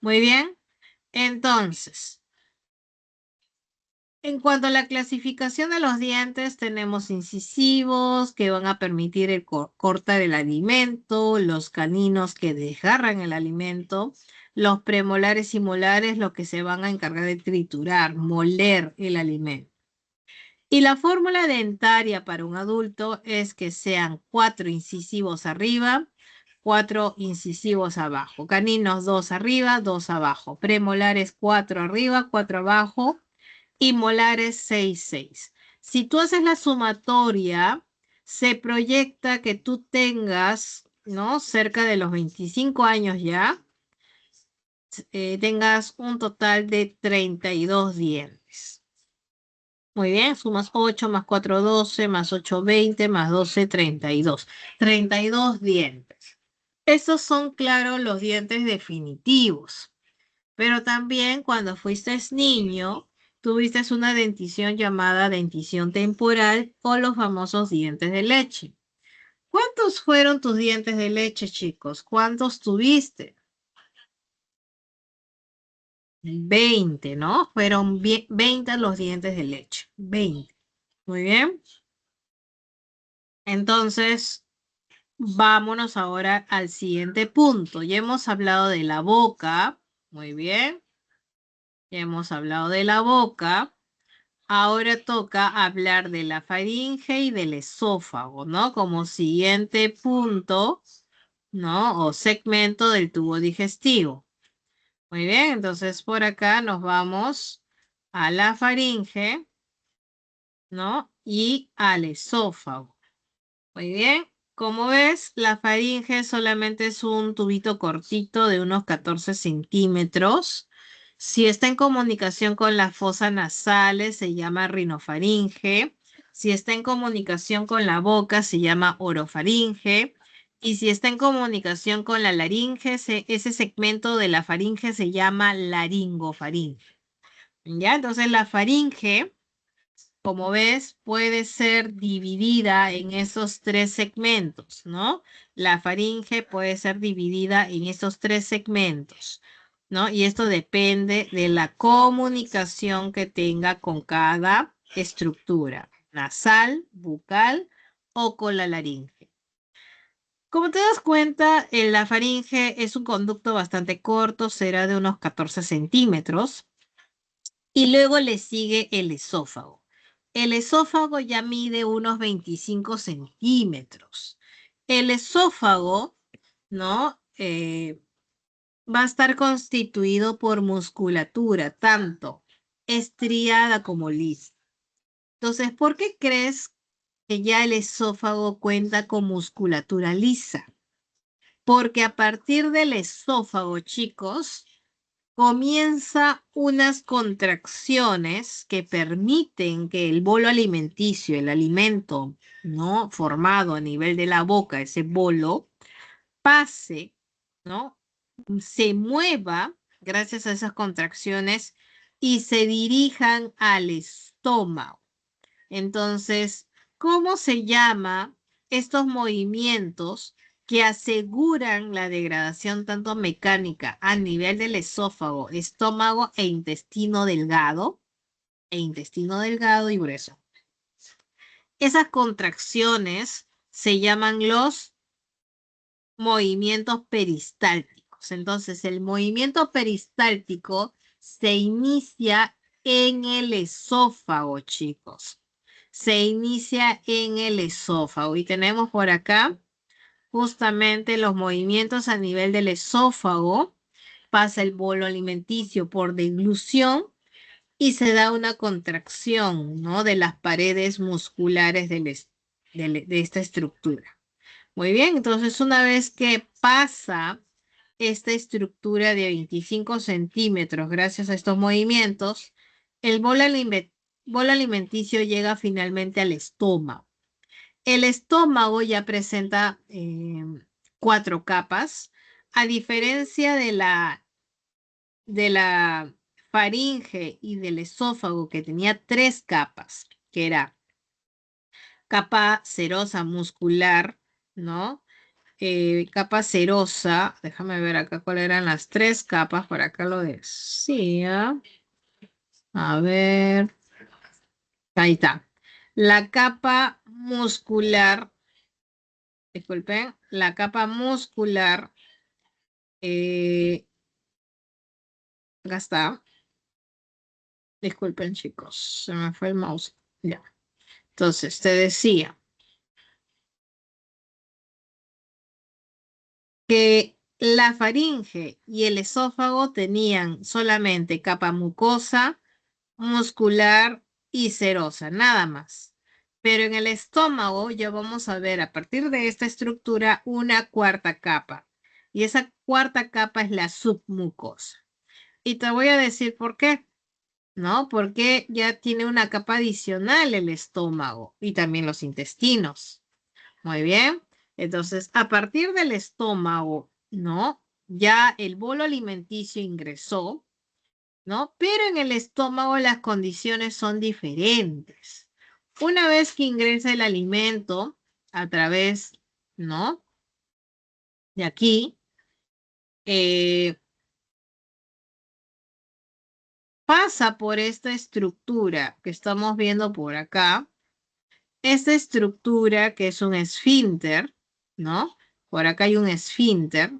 Muy bien. Entonces, en cuanto a la clasificación de los dientes, tenemos incisivos que van a permitir el cortar el alimento, los caninos que desgarran el alimento, los premolares y molares los que se van a encargar de triturar, moler el alimento. Y la fórmula dentaria para un adulto es que sean 4 incisivos arriba, 4 incisivos abajo. Caninos 2 arriba, 2 abajo. Premolares 4 arriba, 4 abajo. Y molares 6, 6. Si tú haces la sumatoria, se proyecta que tú tengas, ¿no? Cerca de los 25 años ya, tengas un total de 32 dientes. Muy bien, sumas 8 más 4, 12, más 8, 20, más 12, 32. 32 dientes. Estos son, claro, los dientes definitivos. Pero también cuando fuiste niño, tuviste una dentición llamada dentición temporal o los famosos dientes de leche. ¿Cuántos fueron tus dientes de leche, chicos? ¿Cuántos tuviste? 20, ¿no? Fueron 20 los dientes de leche. 20. Muy bien. Entonces, vámonos ahora al siguiente punto. Ya hemos hablado de la boca. Muy bien. Ya hemos hablado de la boca. Ahora toca hablar de la faringe y del esófago, ¿no? Como siguiente punto, ¿no? O segmento del tubo digestivo. Muy bien, entonces por acá nos vamos a la faringe, ¿no? Y al esófago. Muy bien. Como ves, la faringe solamente es un tubito cortito de unos 14 centímetros. Si está en comunicación con las fosas nasales, se llama rinofaringe. Si está en comunicación con la boca, se llama orofaringe. Y si está en comunicación con la laringe, ese segmento de la faringe se llama laringofaringe. ¿Ya? Entonces la faringe, como ves, puede ser dividida en esos 3 segmentos, ¿no? La faringe puede ser dividida en esos 3 segmentos, ¿no? Y esto depende de la comunicación que tenga con cada estructura, nasal, bucal o con la laringe. Como te das cuenta, la faringe es un conducto bastante corto, será de unos 14 centímetros. Y luego le sigue el esófago. El esófago ya mide unos 25 centímetros. El esófago, ¿no? Va a estar constituido por musculatura, tanto estriada como lisa. Entonces, ¿por qué crees que ya el esófago cuenta con musculatura lisa? Porque a partir del esófago, chicos, comienza unas contracciones que permiten que el bolo alimenticio, el alimento, ¿no? Formado a nivel de la boca, ese bolo, pase, ¿no? Se mueva gracias a esas contracciones y se dirijan al estómago. Entonces, ¿cómo se llama estos movimientos que aseguran la degradación tanto mecánica a nivel del esófago, estómago e intestino delgado y grueso? Esas contracciones se llaman los movimientos peristálticos. Entonces, el movimiento peristáltico se inicia en el esófago, chicos. Se inicia en el esófago y tenemos por acá justamente los movimientos a nivel del esófago. Pasa el bolo alimenticio por deglución y se da una contracción, ¿no? De las paredes musculares de esta estructura. Muy bien, entonces una vez que pasa esta estructura de 25 centímetros gracias a estos movimientos, el bolo alimenticio llega finalmente al estómago. El estómago ya presenta 4 capas, a diferencia de la faringe y del esófago que tenía 3 capas, que era capa serosa muscular, ¿no? Capa serosa, déjame ver acá cuáles eran las 3 capas, por acá lo decía. A ver, ahí está. La capa muscular, disculpen, la capa muscular, acá está. Disculpen, chicos, se me fue el mouse. Ya. Entonces, te decía que la faringe y el esófago tenían solamente capa mucosa, muscular y serosa, nada más. Pero en el estómago ya vamos a ver a partir de esta estructura una cuarta capa. Y esa cuarta capa es la submucosa. Y te voy a decir por qué. ¿No? Porque ya tiene una capa adicional el estómago y también los intestinos. Muy bien. Entonces, a partir del estómago, ¿no? Ya el bolo alimenticio ingresó, ¿no? Pero en el estómago las condiciones son diferentes. Una vez que ingresa el alimento a través, ¿no? De aquí, eh, pasa por esta estructura que estamos viendo por acá. Esta estructura que es un esfínter, ¿no? Por acá hay un esfínter,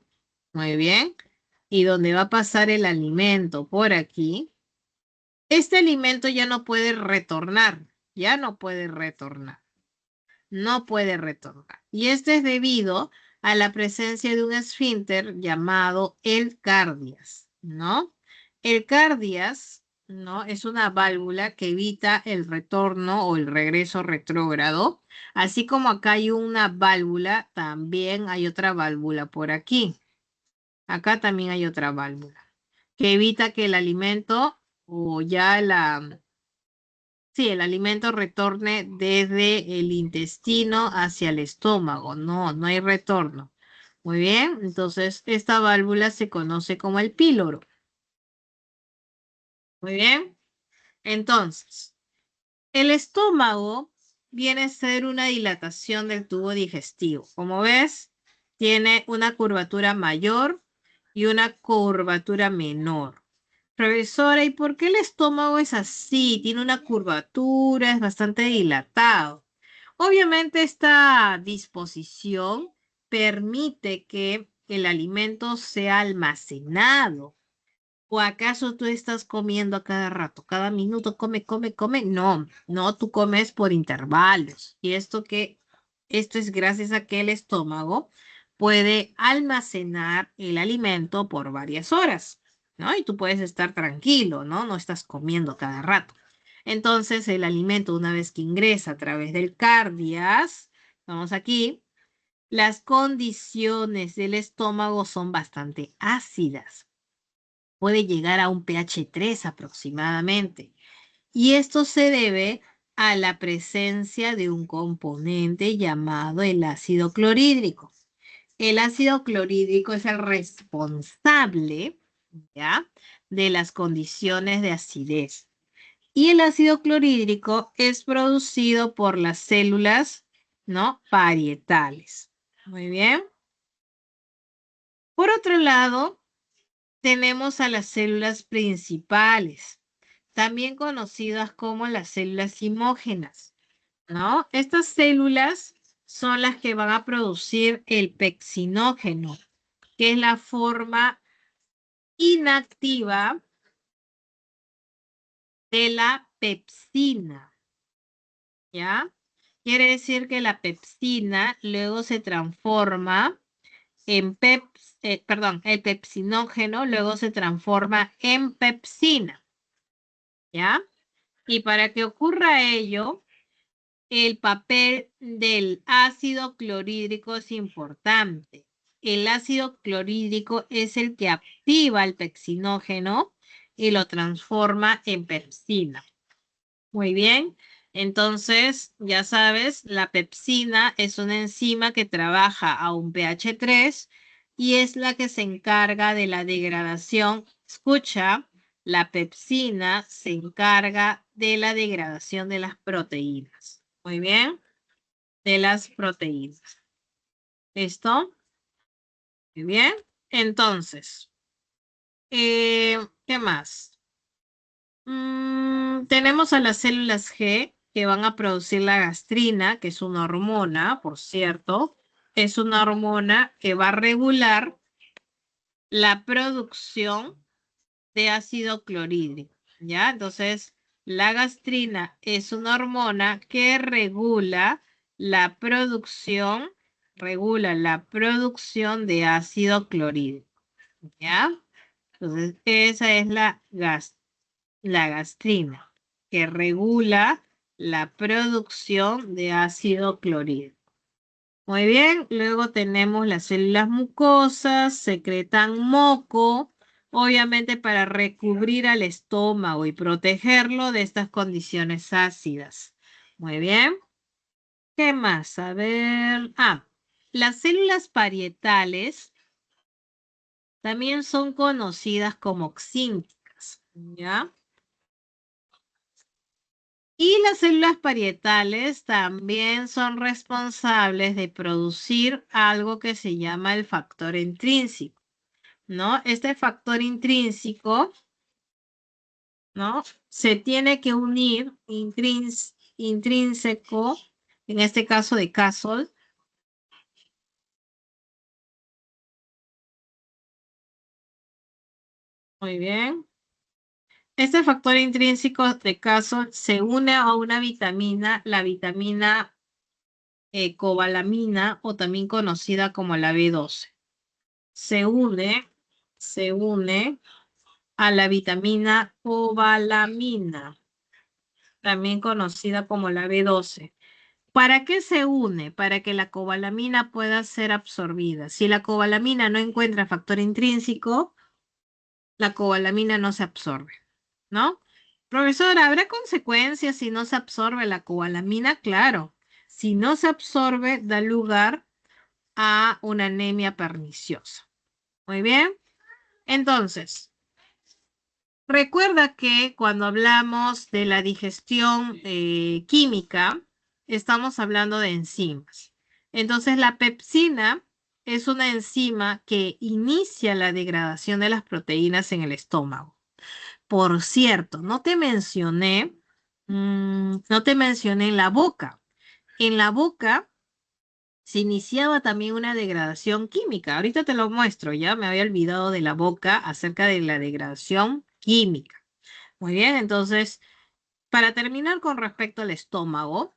muy bien, y donde va a pasar el alimento por aquí. Este alimento ya no puede retornar, ya no puede retornar, no puede retornar. Y esto es debido a la presencia de un esfínter llamado el cardias, ¿no? El cardias, ¿no? Es una válvula que evita el retorno o el regreso retrógrado. Así como acá hay una válvula, también hay otra válvula por aquí. Acá también hay otra válvula que evita que el alimento o ya la, sí, el alimento retorne desde el intestino hacia el estómago. No, no hay retorno. Muy bien, entonces esta válvula se conoce como el píloro. Muy bien, entonces el estómago viene a ser una dilatación del tubo digestivo. Como ves, tiene una curvatura mayor y una curvatura menor. Profesora, ¿y por qué el estómago es así? Tiene una curvatura, es bastante dilatado. Obviamente esta disposición permite que el alimento sea almacenado. ¿O acaso tú estás comiendo a cada rato, cada minuto, come, come, come? No, no, tú comes por intervalos. Y esto es gracias a que el estómago puede almacenar el alimento por varias horas, ¿no? Y tú puedes estar tranquilo, ¿no? No estás comiendo cada rato. Entonces, el alimento, una vez que ingresa a través del cardias, vamos aquí, las condiciones del estómago son bastante ácidas. Puede llegar a un pH 3 aproximadamente. Y esto se debe a la presencia de un componente llamado el ácido clorhídrico. El ácido clorhídrico es el responsable, ¿ya?, de las condiciones de acidez. Y el ácido clorhídrico es producido por las células, ¿no?, parietales. Muy bien. Por otro lado, tenemos a las células principales, también conocidas como las células imógenas, ¿no? Estas células son las que van a producir el pexinógeno, que es la forma inactiva de la pepsina, ¿ya? Quiere decir que la pepsina luego se transforma en el pepsinógeno luego se transforma en pepsina, ¿ya? Y para que ocurra ello, el papel del ácido clorhídrico es importante. El ácido clorhídrico es el que activa el pexinógeno y lo transforma en pepsina. Muy bien. Entonces, ya sabes, la pepsina es una enzima que trabaja a un pH 3 y es la que se encarga de la degradación. Escucha, la pepsina se encarga de la degradación de las proteínas. Muy bien. de las proteínas. ¿Listo? Muy bien. Entonces, ¿qué más? Tenemos a las células G que van a producir la gastrina, que es una hormona, por cierto. Es una hormona que va a regular la producción de ácido clorhídrico, ¿ya? Entonces, la gastrina es una hormona que regula la producción de ácido clorhídrico, ¿ya? Entonces, esa es la gastrina, que regula la producción de ácido clorhídrico. Muy bien, luego tenemos las células mucosas, secretan moco, obviamente para recubrir al estómago y protegerlo de estas condiciones ácidas. Muy bien, ¿qué más? A ver, las células parietales también son conocidas como oxínticas, ¿ya? Y las células parietales también son responsables de producir algo que se llama el factor intrínseco, ¿no? Este factor intrínseco, ¿no? Se tiene que unir intrínseco, en este caso de Castle. Muy bien. Este factor intrínseco de Castle se une a una vitamina, la vitamina cobalamina o también conocida como la B12. Se une a la vitamina cobalamina, también conocida como la B12. ¿Para qué se une? Para que la cobalamina pueda ser absorbida. Si la cobalamina no encuentra factor intrínseco, la cobalamina no se absorbe, ¿no? Profesora, ¿habrá consecuencias si no se absorbe la cobalamina? Claro. Si no se absorbe, da lugar a una anemia perniciosa. Muy bien. Entonces, recuerda que cuando hablamos de la digestión química, estamos hablando de enzimas. Entonces, la pepsina es una enzima que inicia la degradación de las proteínas en el estómago. Por cierto, no te mencioné en la boca. En la boca se iniciaba también una degradación química. Ahorita te lo muestro, ya me había olvidado de la boca acerca de la degradación química. Muy bien, entonces, para terminar con respecto al estómago,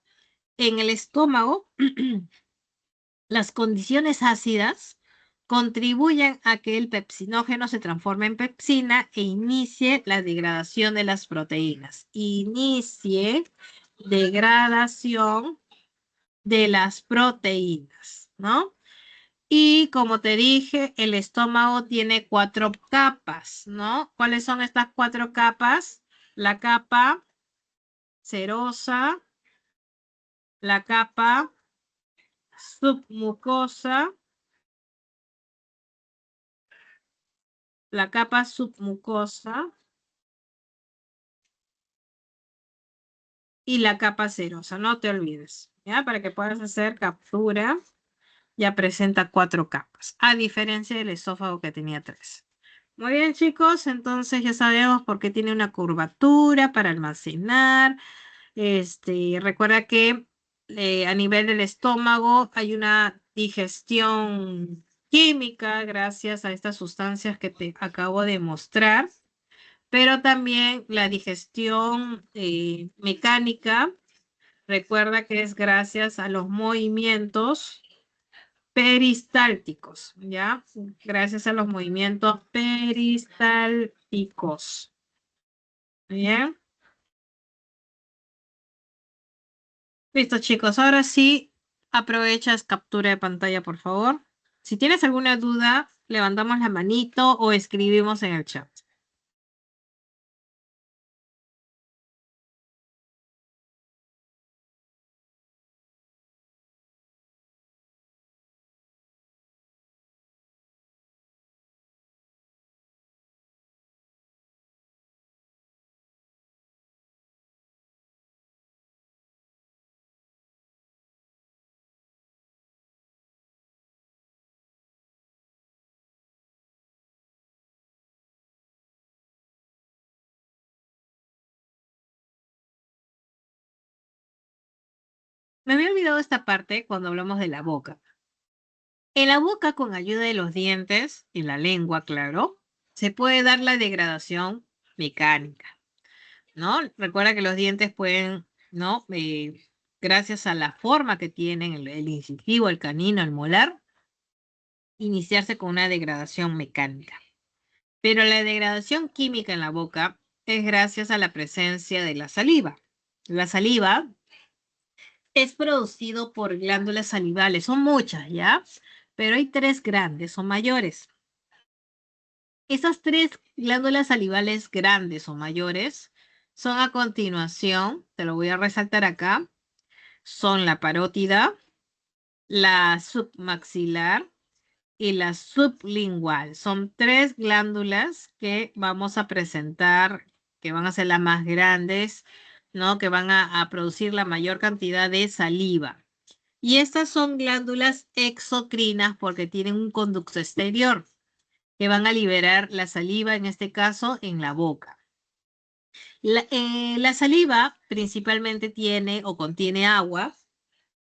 en el estómago, las condiciones ácidas contribuyen a que el pepsinógeno se transforme en pepsina e inicie la degradación de las proteínas. Inicie degradación de las proteínas, ¿no? Y como te dije, el estómago tiene 4 capas, ¿no? ¿Cuáles son estas 4 capas? La capa serosa, la capa submucosa, la capa submucosa y la capa serosa. No te olvides, ¿ya? Para que puedas hacer captura, ya presenta 4 capas, a diferencia del esófago que tenía 3. Muy bien, chicos, entonces ya sabemos por qué tiene una curvatura para almacenar. Recuerda que a nivel del estómago hay una digestión química gracias a estas sustancias que te acabo de mostrar, pero también la digestión mecánica, recuerda que es gracias a los movimientos peristálticos, ¿ya? Gracias a los movimientos peristálticos. Bien. Listo, chicos. Ahora sí, aprovechas captura de pantalla, por favor. Si tienes alguna duda, levantamos la manito o escribimos en el chat. Me había olvidado esta parte cuando hablamos de la boca. En la boca, con ayuda de los dientes y la lengua, claro, se puede dar la degradación mecánica, ¿no? Recuerda que los dientes pueden, ¿no? Gracias a la forma que tienen el incisivo, el canino, el molar, iniciarse con una degradación mecánica. Pero la degradación química en la boca es gracias a la presencia de la saliva. La saliva es producido por glándulas salivales, son muchas, ¿ya? Pero hay tres grandes o mayores. Esas tres glándulas salivales grandes o mayores son a continuación, te lo voy a resaltar acá, son la parótida, la submaxilar y la sublingual. Son tres glándulas que vamos a presentar, que van a ser las más grandes, ¿no? Que van a producir la mayor cantidad de saliva. Y estas son glándulas exocrinas porque tienen un conducto exterior que van a liberar la saliva, en este caso, en la boca. La saliva principalmente tiene o contiene agua.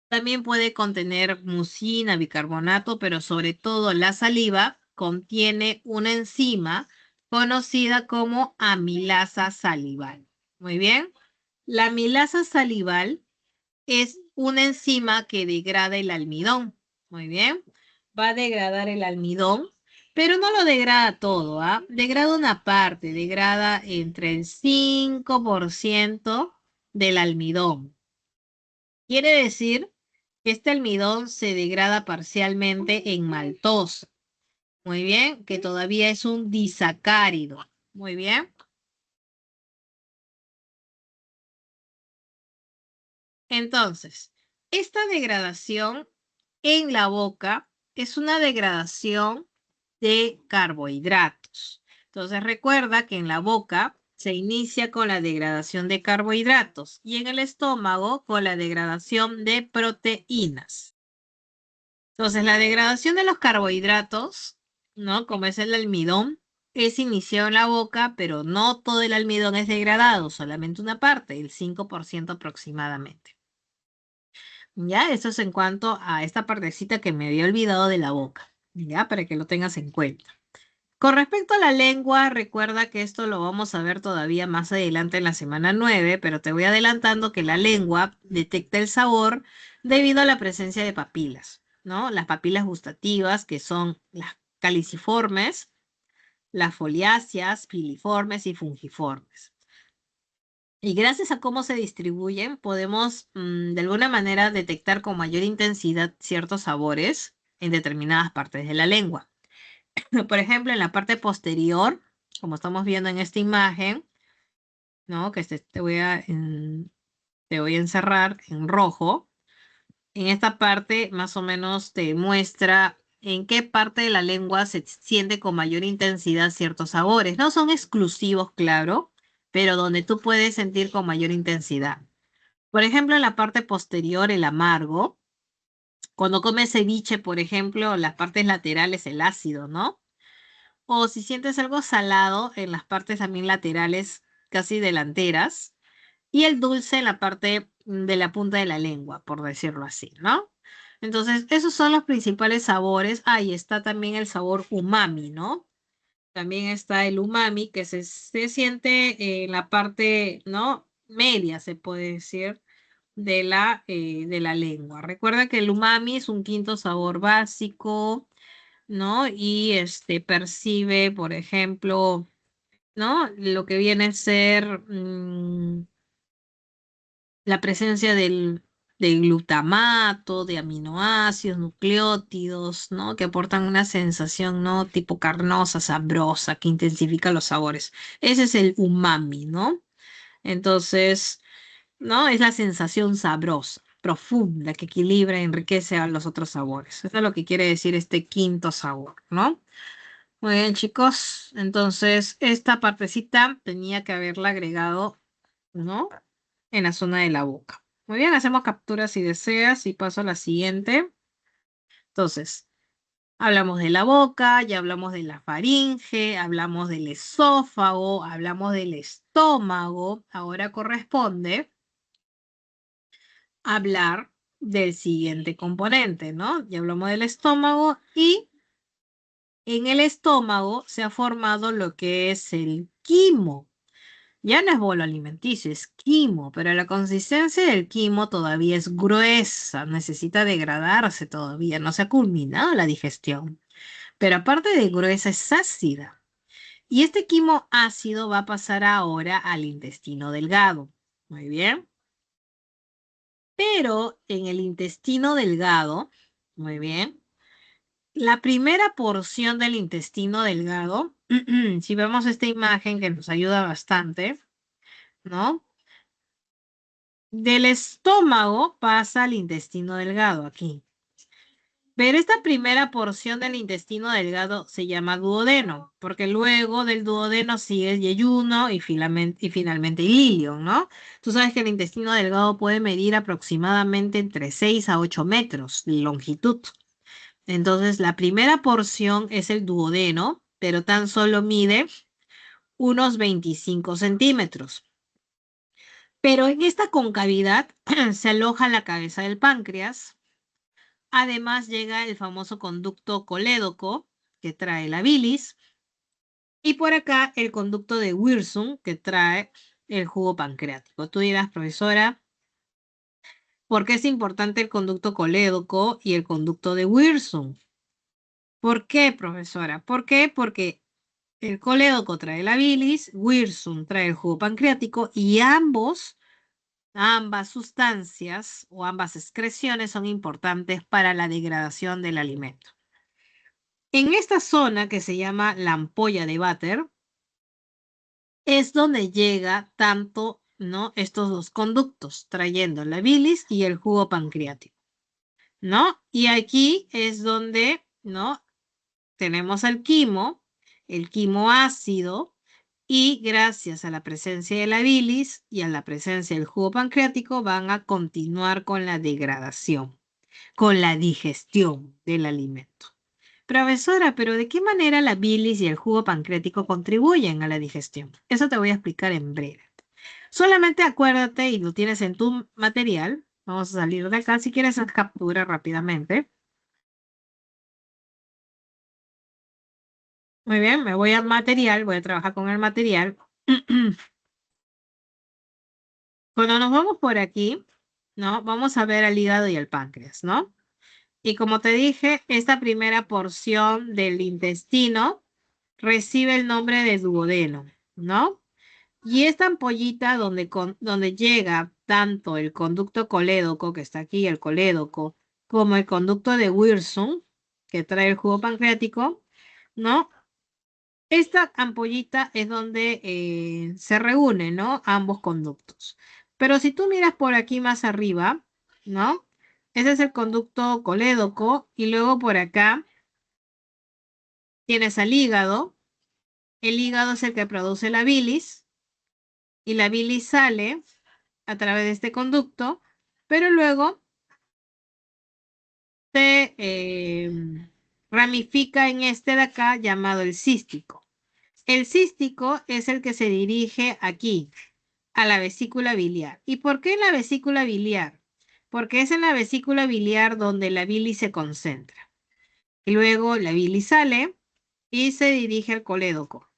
También puede contener mucina, bicarbonato, pero sobre todo la saliva contiene una enzima conocida como amilasa salival. Muy bien. La amilasa salival es una enzima que degrada el almidón. Muy bien. Va a degradar el almidón, pero no lo degrada todo, ¿ah? Degrada una parte, degrada entre el 5% del almidón. Quiere decir que este almidón se degrada parcialmente en maltosa. Muy bien, que todavía es un disacárido. Muy bien. Entonces, esta degradación en la boca es una degradación de carbohidratos. Entonces, recuerda que en la boca se inicia con la degradación de carbohidratos y en el estómago con la degradación de proteínas. Entonces, la degradación de los carbohidratos, ¿no? Como es el almidón, es iniciado en la boca, pero no todo el almidón es degradado, solamente una parte, el 5% aproximadamente. Ya, eso es en cuanto a esta partecita que me había olvidado de la boca, ya, para que lo tengas en cuenta. Con respecto a la lengua, recuerda que esto lo vamos a ver todavía más adelante en la semana 9, pero te voy adelantando que la lengua detecta el sabor debido a la presencia de papilas, ¿no? Las papilas gustativas, que son las caliciformes, las foliáceas, filiformes y fungiformes. Y gracias a cómo se distribuyen, podemos de alguna manera detectar con mayor intensidad ciertos sabores en determinadas partes de la lengua. Por ejemplo, en la parte posterior, como estamos viendo en esta imagen, ¿no? Que te voy a encerrar en rojo. En esta parte más o menos te muestra en qué parte de la lengua se siente con mayor intensidad ciertos sabores. No son exclusivos, claro, pero donde tú puedes sentir con mayor intensidad. Por ejemplo, en la parte posterior, el amargo. Cuando comes ceviche, por ejemplo, las partes laterales, el ácido, ¿no? O si sientes algo salado en las partes también laterales, casi delanteras, y el dulce en la parte de la punta de la lengua, por decirlo así, ¿no? Entonces, esos son los principales sabores. Ahí está también el sabor umami, ¿no? También está el umami que se siente en la parte, ¿no? Media, se puede decir, de la lengua. Recuerda que el umami es un quinto sabor básico, ¿no? Y percibe, por ejemplo, ¿no? Lo que viene a ser la presencia del glutamato, de aminoácidos, nucleótidos, ¿no? Que aportan una sensación, ¿no? Tipo carnosa, sabrosa, que intensifica los sabores. Ese es el umami, ¿no? Entonces, ¿no? Es la sensación sabrosa, profunda, que equilibra y enriquece a los otros sabores. Eso es lo que quiere decir este quinto sabor, ¿no? Muy bien, chicos. Entonces, esta partecita tenía que haberla agregado, ¿no? En la zona de la boca. Muy bien, hacemos captura si deseas y paso a la siguiente. Entonces, hablamos de la boca, ya hablamos de la faringe, hablamos del esófago, hablamos del estómago. Ahora corresponde hablar del siguiente componente, ¿no? Ya hablamos del estómago y en el estómago se ha formado lo que es el quimo. Ya no es bolo alimenticio, es quimo, pero la consistencia del quimo todavía es gruesa, necesita degradarse todavía, no se ha culminado la digestión. Pero aparte de gruesa, es ácida. Y este quimo ácido va a pasar ahora al intestino delgado. Muy bien. Pero en el intestino delgado, muy bien, la primera porción del intestino delgado, si vemos esta imagen que nos ayuda bastante, ¿no? Del estómago pasa al intestino delgado aquí. Pero esta primera porción del intestino delgado se llama duodeno, porque luego del duodeno sigue el yeyuno y finalmente el ilion, ¿no? Tú sabes que el intestino delgado puede medir aproximadamente entre 6 a 8 metros de longitud. Entonces, la primera porción es el duodeno, pero tan solo mide unos 25 centímetros. Pero en esta concavidad se aloja la cabeza del páncreas. Además llega el famoso conducto colédoco que trae la bilis. Y por acá el conducto de Wirsung que trae el jugo pancreático. Tú dirás, profesora, ¿por qué es importante el conducto colédoco y el conducto de Wirsung? ¿Por qué, profesora? ¿Por qué? Porque el colédoco trae la bilis, Wirsung trae el jugo pancreático y ambas sustancias o ambas excreciones son importantes para la degradación del alimento. En esta zona que se llama la ampolla de váter es donde llega tanto, ¿no? Estos dos conductos, trayendo la bilis y el jugo pancreático, ¿no? Y aquí es donde, ¿no? Tenemos el quimo ácido, y gracias a la presencia de la bilis y a la presencia del jugo pancreático van a continuar con la degradación, con la digestión del alimento. Profesora, pero ¿de qué manera la bilis y el jugo pancreático contribuyen a la digestión? Eso te voy a explicar en breve. Solamente acuérdate y lo tienes en tu material. Vamos a salir de acá. Si quieres, haz captura rápidamente. Muy bien, me voy al material, voy a trabajar con el material. Cuando nos vamos por aquí, ¿no? Vamos a ver al hígado y el páncreas, ¿no? Y como te dije, esta primera porción del intestino recibe el nombre de duodeno, ¿no? Y esta ampollita donde llega tanto el conducto colédoco, que está aquí, el colédoco, como el conducto de Wirsung, que trae el jugo pancreático, ¿no? Esta ampollita es donde se reúnen, ¿no? Ambos conductos. Pero si tú miras por aquí más arriba, ¿no? Ese es el conducto colédoco y luego por acá tienes al hígado. El hígado es el que produce la bilis y la bilis sale a través de este conducto, pero luego se ramifica en este de acá llamado el cístico. El cístico es el que se dirige aquí, a la vesícula biliar. ¿Y por qué en la vesícula biliar? Porque es en la vesícula biliar donde la bilis se concentra. Y luego la bilis sale y se dirige al colédoco.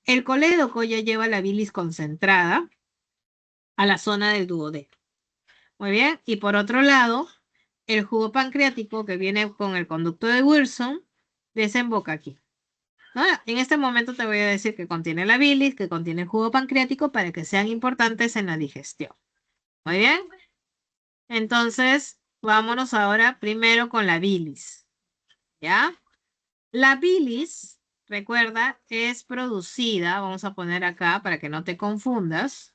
El colédoco ya lleva la bilis concentrada a la zona del duodeno. Muy bien. Y por otro lado, el jugo pancreático que viene con el conducto de Wilson desemboca aquí. ¿No? En este momento te voy a decir que contiene la bilis, que contiene el jugo pancreático para que sean importantes en la digestión. Muy bien. Entonces, vámonos ahora primero con la bilis. ¿Ya? La bilis, recuerda, es producida, vamos a poner acá para que no te confundas.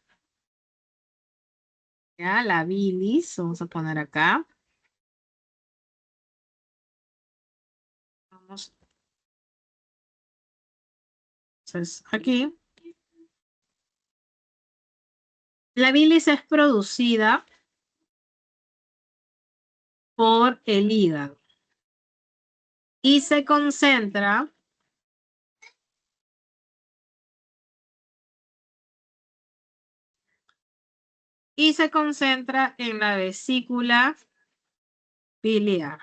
¿Ya? La bilis, vamos a poner acá. Vamos, entonces, aquí. La bilis es producida por el hígado y se concentra en la vesícula biliar.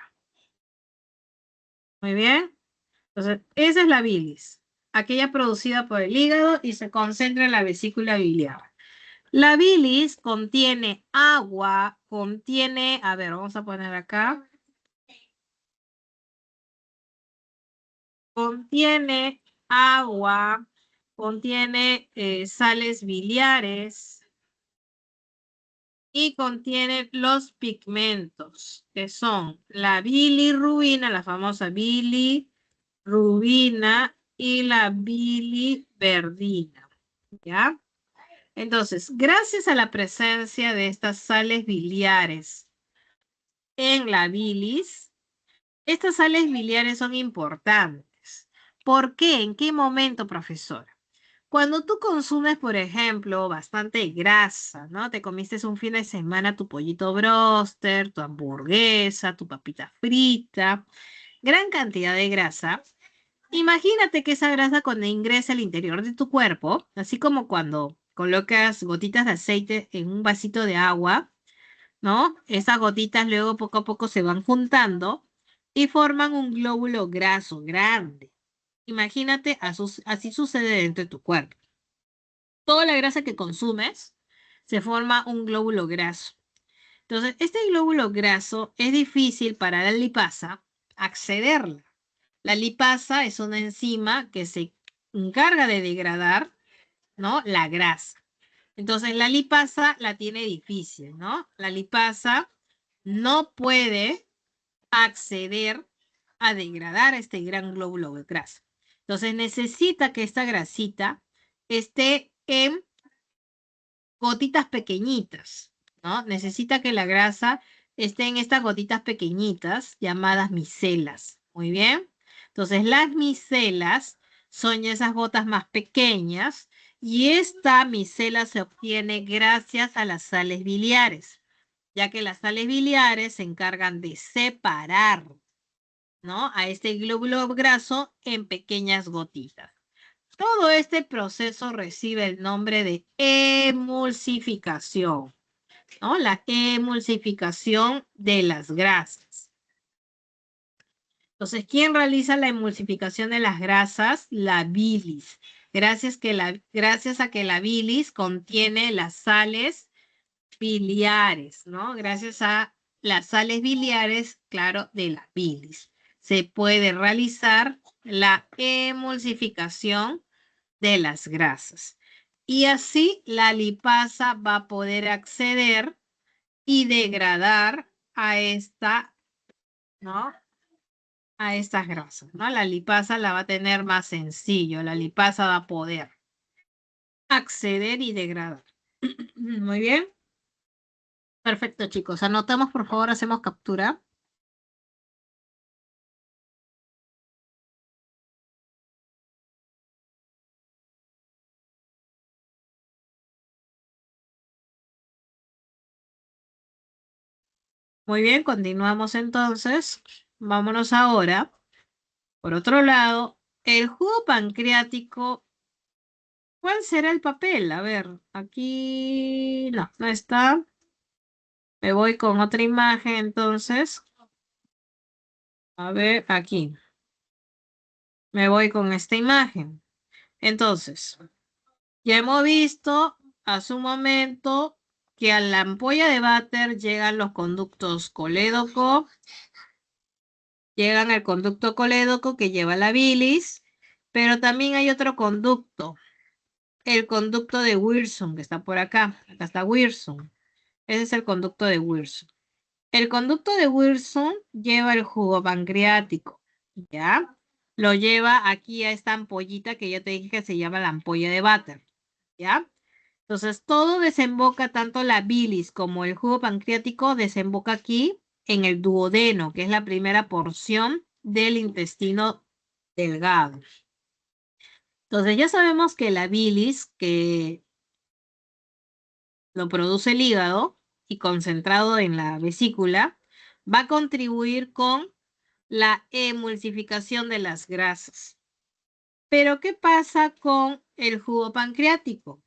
Muy bien. Entonces, esa es la bilis, aquella producida por el hígado y se concentra en la vesícula biliar. La bilis contiene agua, contiene, a ver, vamos a poner acá, contiene agua, contiene sales biliares y contiene los pigmentos, que son la bilirrubina, la famosa bilirrubina y la biliverdina, ¿ya? Entonces, gracias a la presencia de estas sales biliares en la bilis, estas sales biliares son importantes. ¿Por qué? ¿En qué momento, profesora? Cuando tú consumes, por ejemplo, bastante grasa, ¿no? Te comiste un fin de semana tu pollito broster, tu hamburguesa, tu papita frita, gran cantidad de grasa. Imagínate que esa grasa cuando ingresa al interior de tu cuerpo, así como cuando colocas gotitas de aceite en un vasito de agua, ¿no? Esas gotitas luego poco a poco se van juntando y forman un glóbulo graso grande. Imagínate, así sucede dentro de tu cuerpo. Toda la grasa que consumes se forma un glóbulo graso. Entonces, este glóbulo graso es difícil para la lipasa accederla. La lipasa es una enzima que se encarga de degradar, ¿no? La grasa. Entonces, la lipasa la tiene difícil, ¿no? La lipasa no puede acceder a degradar este gran glóbulo de grasa. Entonces, necesita que esta grasita esté en gotitas pequeñitas, ¿no? Necesita que la grasa esté en estas gotitas pequeñitas llamadas micelas. Muy bien. Entonces, las micelas son esas gotas más pequeñas y esta micela se obtiene gracias a las sales biliares, ya que las sales biliares se encargan de separar, ¿no? A este glóbulo graso en pequeñas gotitas. Todo este proceso recibe el nombre de emulsificación, ¿no? La emulsificación de las grasas. Entonces, ¿quién realiza la emulsificación de las grasas? La bilis. Gracias a que la bilis contiene las sales biliares, ¿no? Gracias a las sales biliares, claro, de la bilis. Se puede realizar la emulsificación de las grasas. Y así la lipasa va a poder acceder y degradar a esta, ¿no? A estas grasas, ¿no? La lipasa la va a tener más sencillo. La lipasa va a poder acceder y degradar. Muy bien. Perfecto, chicos. Anotamos, por favor, hacemos captura. Muy bien, continuamos entonces. Vámonos ahora. Por otro lado, el jugo pancreático, ¿cuál será el papel? A ver, aquí no, no está. Me voy con otra imagen entonces. A ver, aquí. Me voy con esta imagen. Entonces, ya hemos visto hace un momento que a la ampolla de váter llegan los conductos colédoco, llegan al conducto colédoco que lleva la bilis, pero también hay otro conducto, el conducto de Wilson, que está por acá. Acá está Wilson. Ese es el conducto de Wilson. El conducto de Wilson lleva el jugo pancreático, ¿ya? Lo lleva aquí a esta ampollita que ya te dije que se llama la ampolla de váter, ¿ya? Entonces, todo desemboca, tanto la bilis como el jugo pancreático, desemboca aquí en el duodeno, que es la primera porción del intestino delgado. Entonces, ya sabemos que la bilis, que lo produce el hígado y concentrado en la vesícula, va a contribuir con la emulsificación de las grasas. Pero, ¿qué pasa con el jugo pancreático?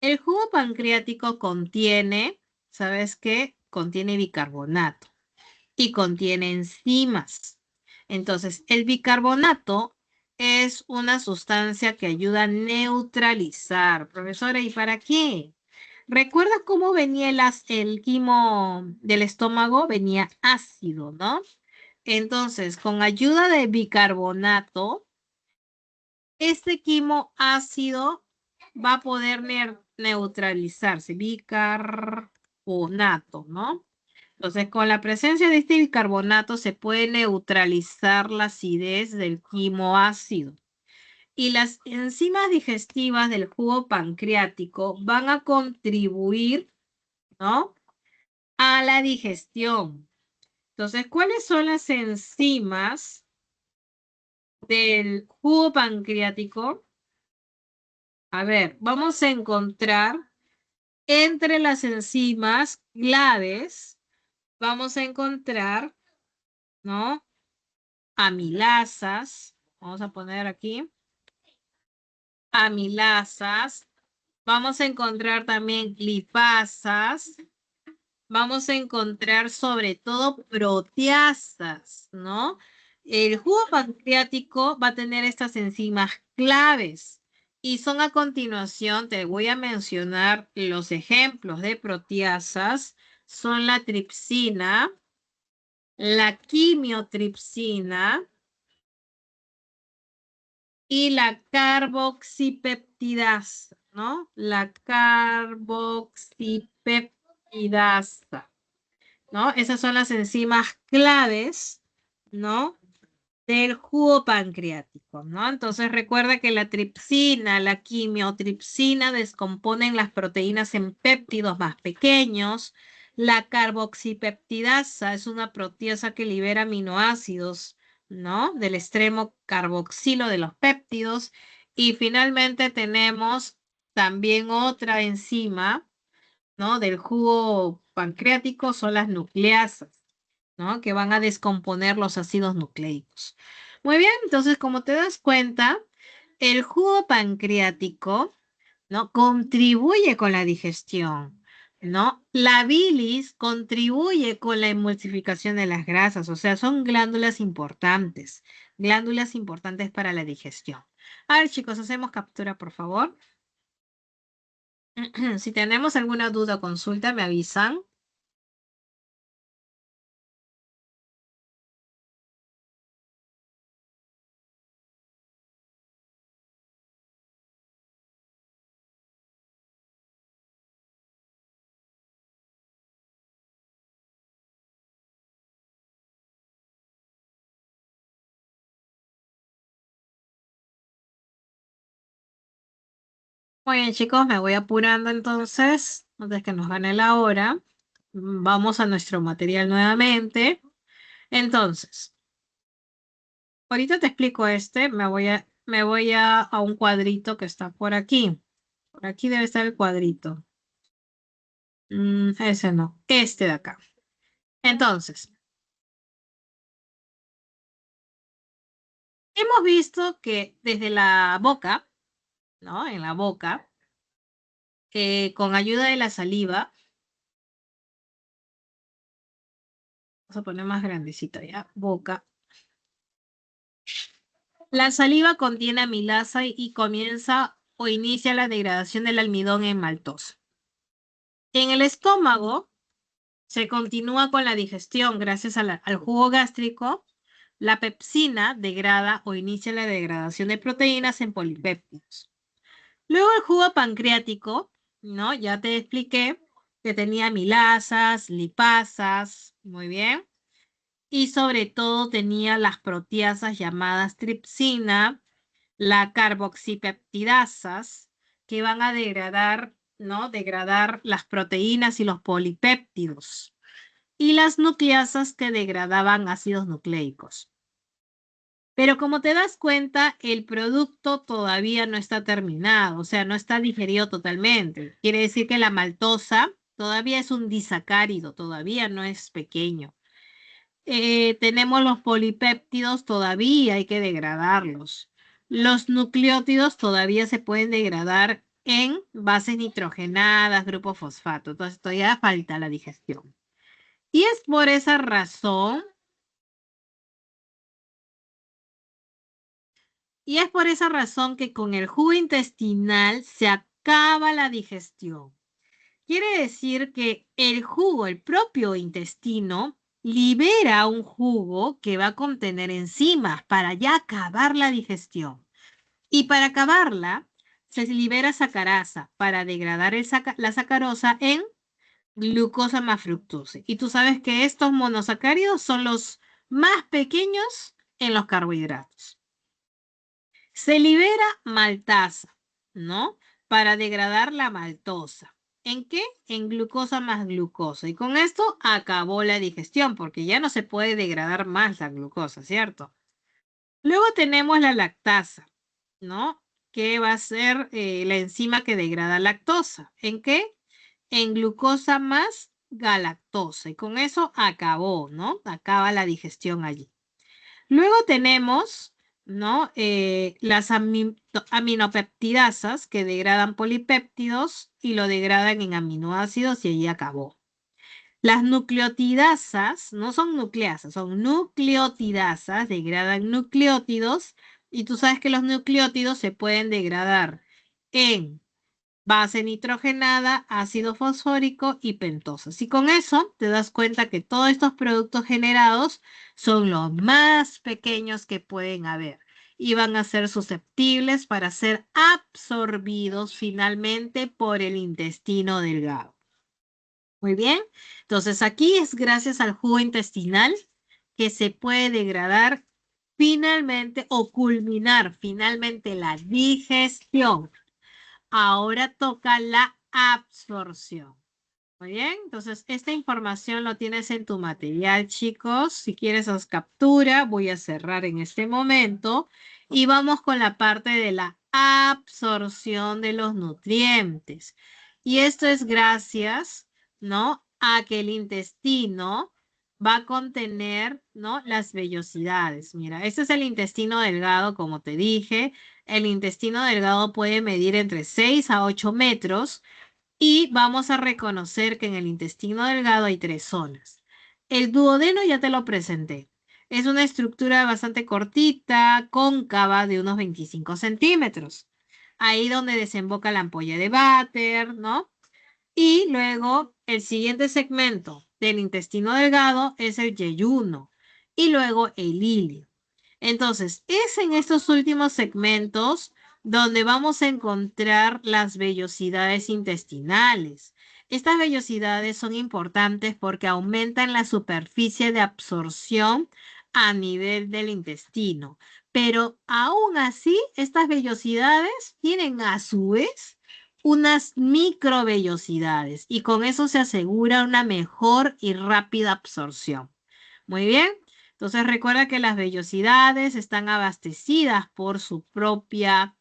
El jugo pancreático contiene, ¿sabes qué? Contiene bicarbonato. y contiene enzimas. Entonces, el bicarbonato es una sustancia que ayuda a neutralizar. Profesora, ¿y para qué? ¿Recuerdas cómo venía el quimo del estómago? Venía ácido, ¿no? Entonces, con ayuda de bicarbonato, este quimo ácido va a poder neutralizarse. Bicarbonato, ¿no? Entonces, con la presencia de este bicarbonato se puede neutralizar la acidez del quimo ácido. Y las enzimas digestivas del jugo pancreático van a contribuir, ¿no?, a la digestión. Entonces, ¿cuáles son las enzimas del jugo pancreático? A ver, vamos a encontrar entre las enzimas claves, vamos a encontrar, ¿no?, amilasas. Vamos a poner aquí amilasas. Vamos a encontrar también lipasas. Vamos a encontrar sobre todo proteasas, ¿no? El jugo pancreático va a tener estas enzimas claves y son a continuación, te voy a mencionar los ejemplos de proteasas, son la tripsina, la quimiotripsina y la carboxipeptidasa, ¿no? La carboxipeptidasa, ¿no? Esas son las enzimas claves, ¿no?, del jugo pancreático, ¿no? Entonces recuerda que la tripsina, la quimiotripsina descomponen las proteínas en péptidos más pequeños. La carboxipeptidasa es una proteasa que libera aminoácidos, ¿no?, del extremo carboxilo de los péptidos. Y finalmente tenemos también otra enzima, ¿no?, del jugo pancreático, son las nucleasas, ¿no?, que van a descomponer los ácidos nucleicos. Muy bien, entonces como te das cuenta, el jugo pancreático, ¿no?, contribuye con la digestión, ¿no? La bilis contribuye con la emulsificación de las grasas, o sea, son glándulas importantes para la digestión. A ver, chicos, hacemos captura, por favor. Si tenemos alguna duda o consulta, me avisan. Muy bien, chicos, me voy apurando entonces, antes que nos gane la hora. Vamos a nuestro material nuevamente. Entonces, ahorita te explico me voy a un cuadrito que está por aquí. Por aquí debe estar el cuadrito. Ese no, este de acá. Entonces, hemos visto que desde la boca, ¿no? En la boca, con ayuda de la saliva, vamos a poner más grandecito ya, boca. La saliva contiene amilasa y comienza o inicia la degradación del almidón en maltosa. En el estómago se continúa con la digestión gracias al jugo gástrico. La pepsina degrada o inicia la degradación de proteínas en polipéptidos. Luego el jugo pancreático, ¿no? Ya te expliqué que tenía amilasas, lipasas, muy bien. Y sobre todo tenía las proteasas llamadas tripsina, la carboxipeptidasas, que van a degradar, ¿no?, degradar las proteínas y los polipéptidos. Y las nucleasas que degradaban ácidos nucleicos. Pero como te das cuenta, el producto todavía no está terminado, o sea, no está digerido totalmente. Quiere decir que la maltosa todavía es un disacárido, todavía no es pequeño. Tenemos los polipéptidos, todavía hay que degradarlos. Los nucleótidos todavía se pueden degradar en bases nitrogenadas, grupo fosfato. Entonces todavía falta la digestión. Y es por esa razón, que con el jugo intestinal se acaba la digestión. Quiere decir que el jugo, el propio intestino, libera un jugo que va a contener enzimas para ya acabar la digestión. Y para acabarla, se libera sacarasa para degradar la sacarosa en glucosa más fructosa. Y tú sabes que estos monosacáridos son los más pequeños en los carbohidratos. Se libera maltasa, ¿no? Para degradar la maltosa. ¿En qué? En glucosa más glucosa. Y con esto acabó la digestión, porque ya no se puede degradar más la glucosa, ¿cierto? Luego tenemos la lactasa, ¿no? Que va a ser la enzima que degrada lactosa. ¿En qué? En glucosa más galactosa. Y con eso acabó, ¿no? Acaba la digestión allí. Luego tenemos, ¿no? Las aminopeptidasas que degradan polipéptidos y lo degradan en aminoácidos y allí acabó. Las nucleotidasas no son nucleasas, son nucleotidasas, degradan nucleótidos y tú sabes que los nucleótidos se pueden degradar en base nitrogenada, ácido fosfórico y pentosas. Y con eso te das cuenta que todos estos productos generados son los más pequeños que pueden haber y van a ser susceptibles para ser absorbidos finalmente por el intestino delgado. Muy bien, entonces aquí es gracias al jugo intestinal que se puede degradar finalmente o culminar finalmente la digestión. Ahora toca la absorción. Muy bien, entonces esta información lo tienes en tu material, chicos. Si quieres, haz captura. Voy a cerrar en este momento y vamos con la parte de la absorción de los nutrientes. Y esto es gracias, ¿no? A que el intestino va a contener, ¿no? Las vellosidades. Mira, este es el intestino delgado, como te dije. El intestino delgado puede medir entre 6 a 8 metros y vamos a reconocer que en el intestino delgado hay 3 zonas. El duodeno ya te lo presenté. Es una estructura bastante cortita, cóncava, de unos 25 centímetros. Ahí donde desemboca la ampolla de váter, ¿no? Y luego el siguiente segmento del intestino delgado es el yeyuno y luego el ilio. Entonces, es en estos últimos segmentos donde vamos a encontrar las vellosidades intestinales. Estas vellosidades son importantes porque aumentan la superficie de absorción a nivel del intestino. Pero aún así, estas vellosidades tienen a su vez unas microvellosidades y con eso se asegura una mejor y rápida absorción. Muy bien. Entonces recuerda que las vellosidades están abastecidas por su propio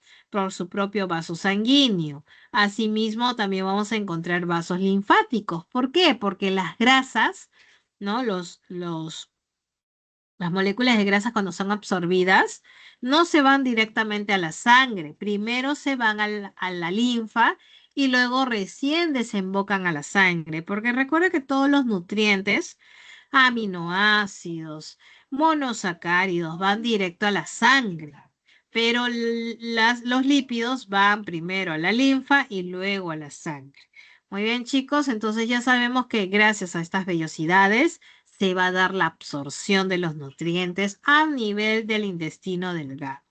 vaso sanguíneo. Asimismo, también vamos a encontrar vasos linfáticos. ¿Por qué? Porque las grasas, ¿no? Las moléculas de grasa cuando son absorbidas no se van directamente a la sangre. Primero se van a la linfa y luego recién desembocan a la sangre. Porque recuerda que todos los nutrientes, aminoácidos, monosacáridos, van directo a la sangre. Pero los lípidos van primero a la linfa y luego a la sangre. Muy bien, chicos, entonces ya sabemos que gracias a estas vellosidades se va a dar la absorción de los nutrientes a nivel del intestino delgado.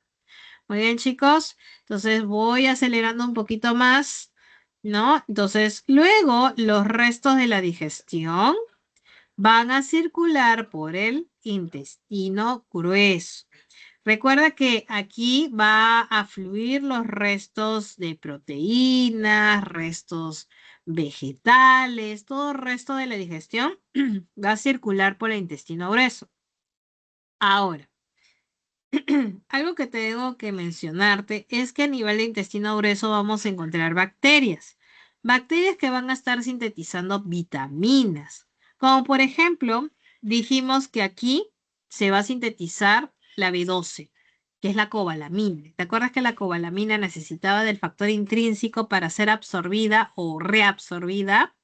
Muy bien, chicos, entonces voy acelerando un poquito más, ¿no? Entonces, luego los restos de la digestión van a circular por el intestino grueso. Recuerda que aquí va a fluir los restos de proteínas, restos vegetales, todo el resto de la digestión va a circular por el intestino grueso. Ahora, algo que tengo que mencionarte es que a nivel de intestino grueso vamos a encontrar bacterias. Bacterias que van a estar sintetizando vitaminas. Como por ejemplo, dijimos que aquí se va a sintetizar la B12, que es la cobalamina. ¿Te acuerdas que la cobalamina necesitaba del factor intrínseco para ser absorbida o reabsorbida?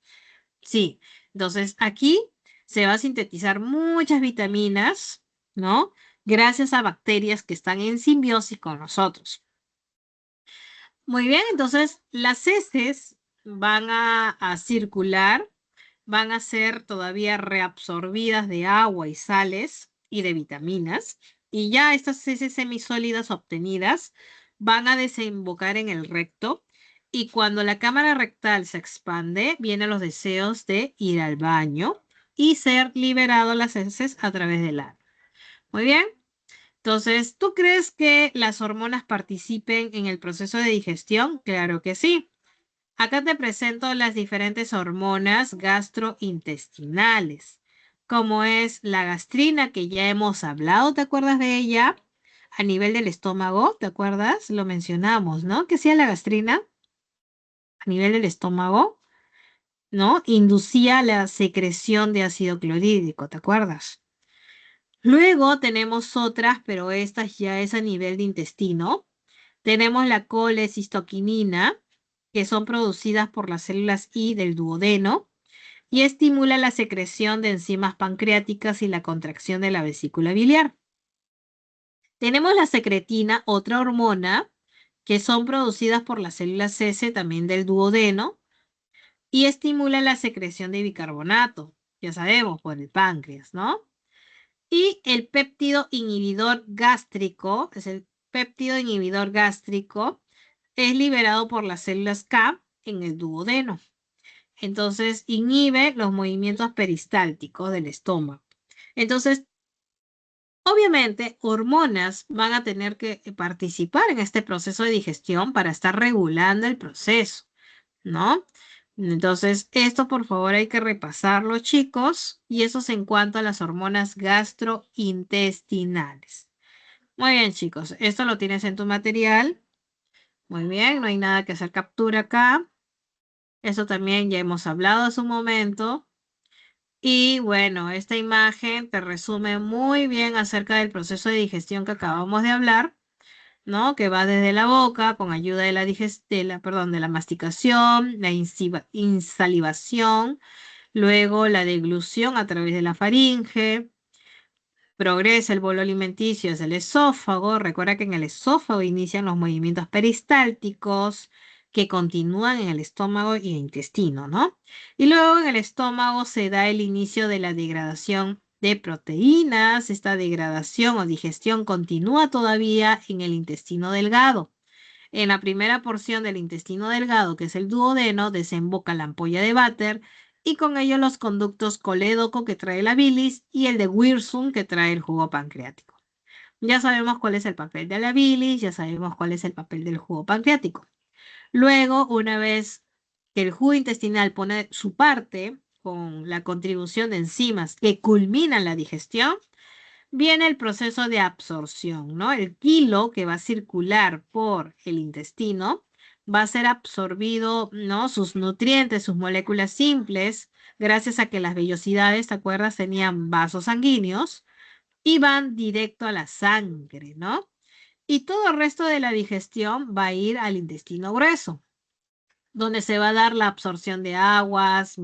Sí. Entonces aquí se va a sintetizar muchas vitaminas, ¿no? Gracias a bacterias que están en simbiosis con nosotros. Muy bien, entonces las heces van a circular, van a ser todavía reabsorbidas de agua y sales y de vitaminas, y ya estas heces semisólidas obtenidas van a desembocar en el recto, y cuando la cámara rectal se expande, vienen los deseos de ir al baño y ser liberado las heces a través del ano. Muy bien. Entonces, ¿tú crees que las hormonas participen en el proceso de digestión? Claro que sí. Acá te presento las diferentes hormonas gastrointestinales, como es la gastrina, que ya hemos hablado, ¿te acuerdas de ella? A nivel del estómago, ¿te acuerdas? Lo mencionamos, ¿no? ¿Qué hacía la gastrina a nivel del estómago? ¿No? Inducía la secreción de ácido clorhídrico, ¿te acuerdas? Luego tenemos otras, pero estas ya es a nivel de intestino. Tenemos la colecistoquinina, que son producidas por las células I del duodeno y estimula la secreción de enzimas pancreáticas y la contracción de la vesícula biliar. Tenemos la secretina, otra hormona, que son producidas por las células S también del duodeno y estimula la secreción de bicarbonato, ya sabemos, por el páncreas, ¿no? Y el péptido inhibidor gástrico, es el péptido inhibidor gástrico, es liberado por las células K en el duodeno. Entonces, inhibe los movimientos peristálticos del estómago. Entonces, obviamente, hormonas van a tener que participar en este proceso de digestión para estar regulando el proceso, ¿no? Entonces, esto por favor hay que repasarlo, chicos, y eso es en cuanto a las hormonas gastrointestinales. Muy bien, chicos, esto lo tienes en tu material. Muy bien, no hay nada que hacer captura acá. Eso también ya hemos hablado hace un momento. Y bueno, esta imagen te resume muy bien acerca del proceso de digestión que acabamos de hablar, ¿no? Que va desde la boca con ayuda de de la masticación, la insalivación, luego la deglución a través de la faringe, progresa el bolo alimenticio hacia el esófago. Recuerda que en el esófago inician los movimientos peristálticos que continúan en el estómago y el intestino, ¿no? Y luego en el estómago se da el inicio de la degradación de proteínas. Esta degradación o digestión continúa todavía en el intestino delgado. En la primera porción del intestino delgado, que es el duodeno, desemboca la ampolla de Vater y con ello los conductos colédoco que trae la bilis y el de Wirsung que trae el jugo pancreático. Ya sabemos cuál es el papel de la bilis, ya sabemos cuál es el papel del jugo pancreático. Luego, una vez que el jugo intestinal pone su parte con la contribución de enzimas que culminan la digestión, viene el proceso de absorción, ¿no? El kilo que va a circular por el intestino va a ser absorbido, ¿no? Sus nutrientes, sus moléculas simples, gracias a que las vellosidades, ¿te acuerdas? Tenían vasos sanguíneos y van directo a la sangre, ¿no? Y todo el resto de la digestión va a ir al intestino grueso, donde se va a dar la absorción de aguas,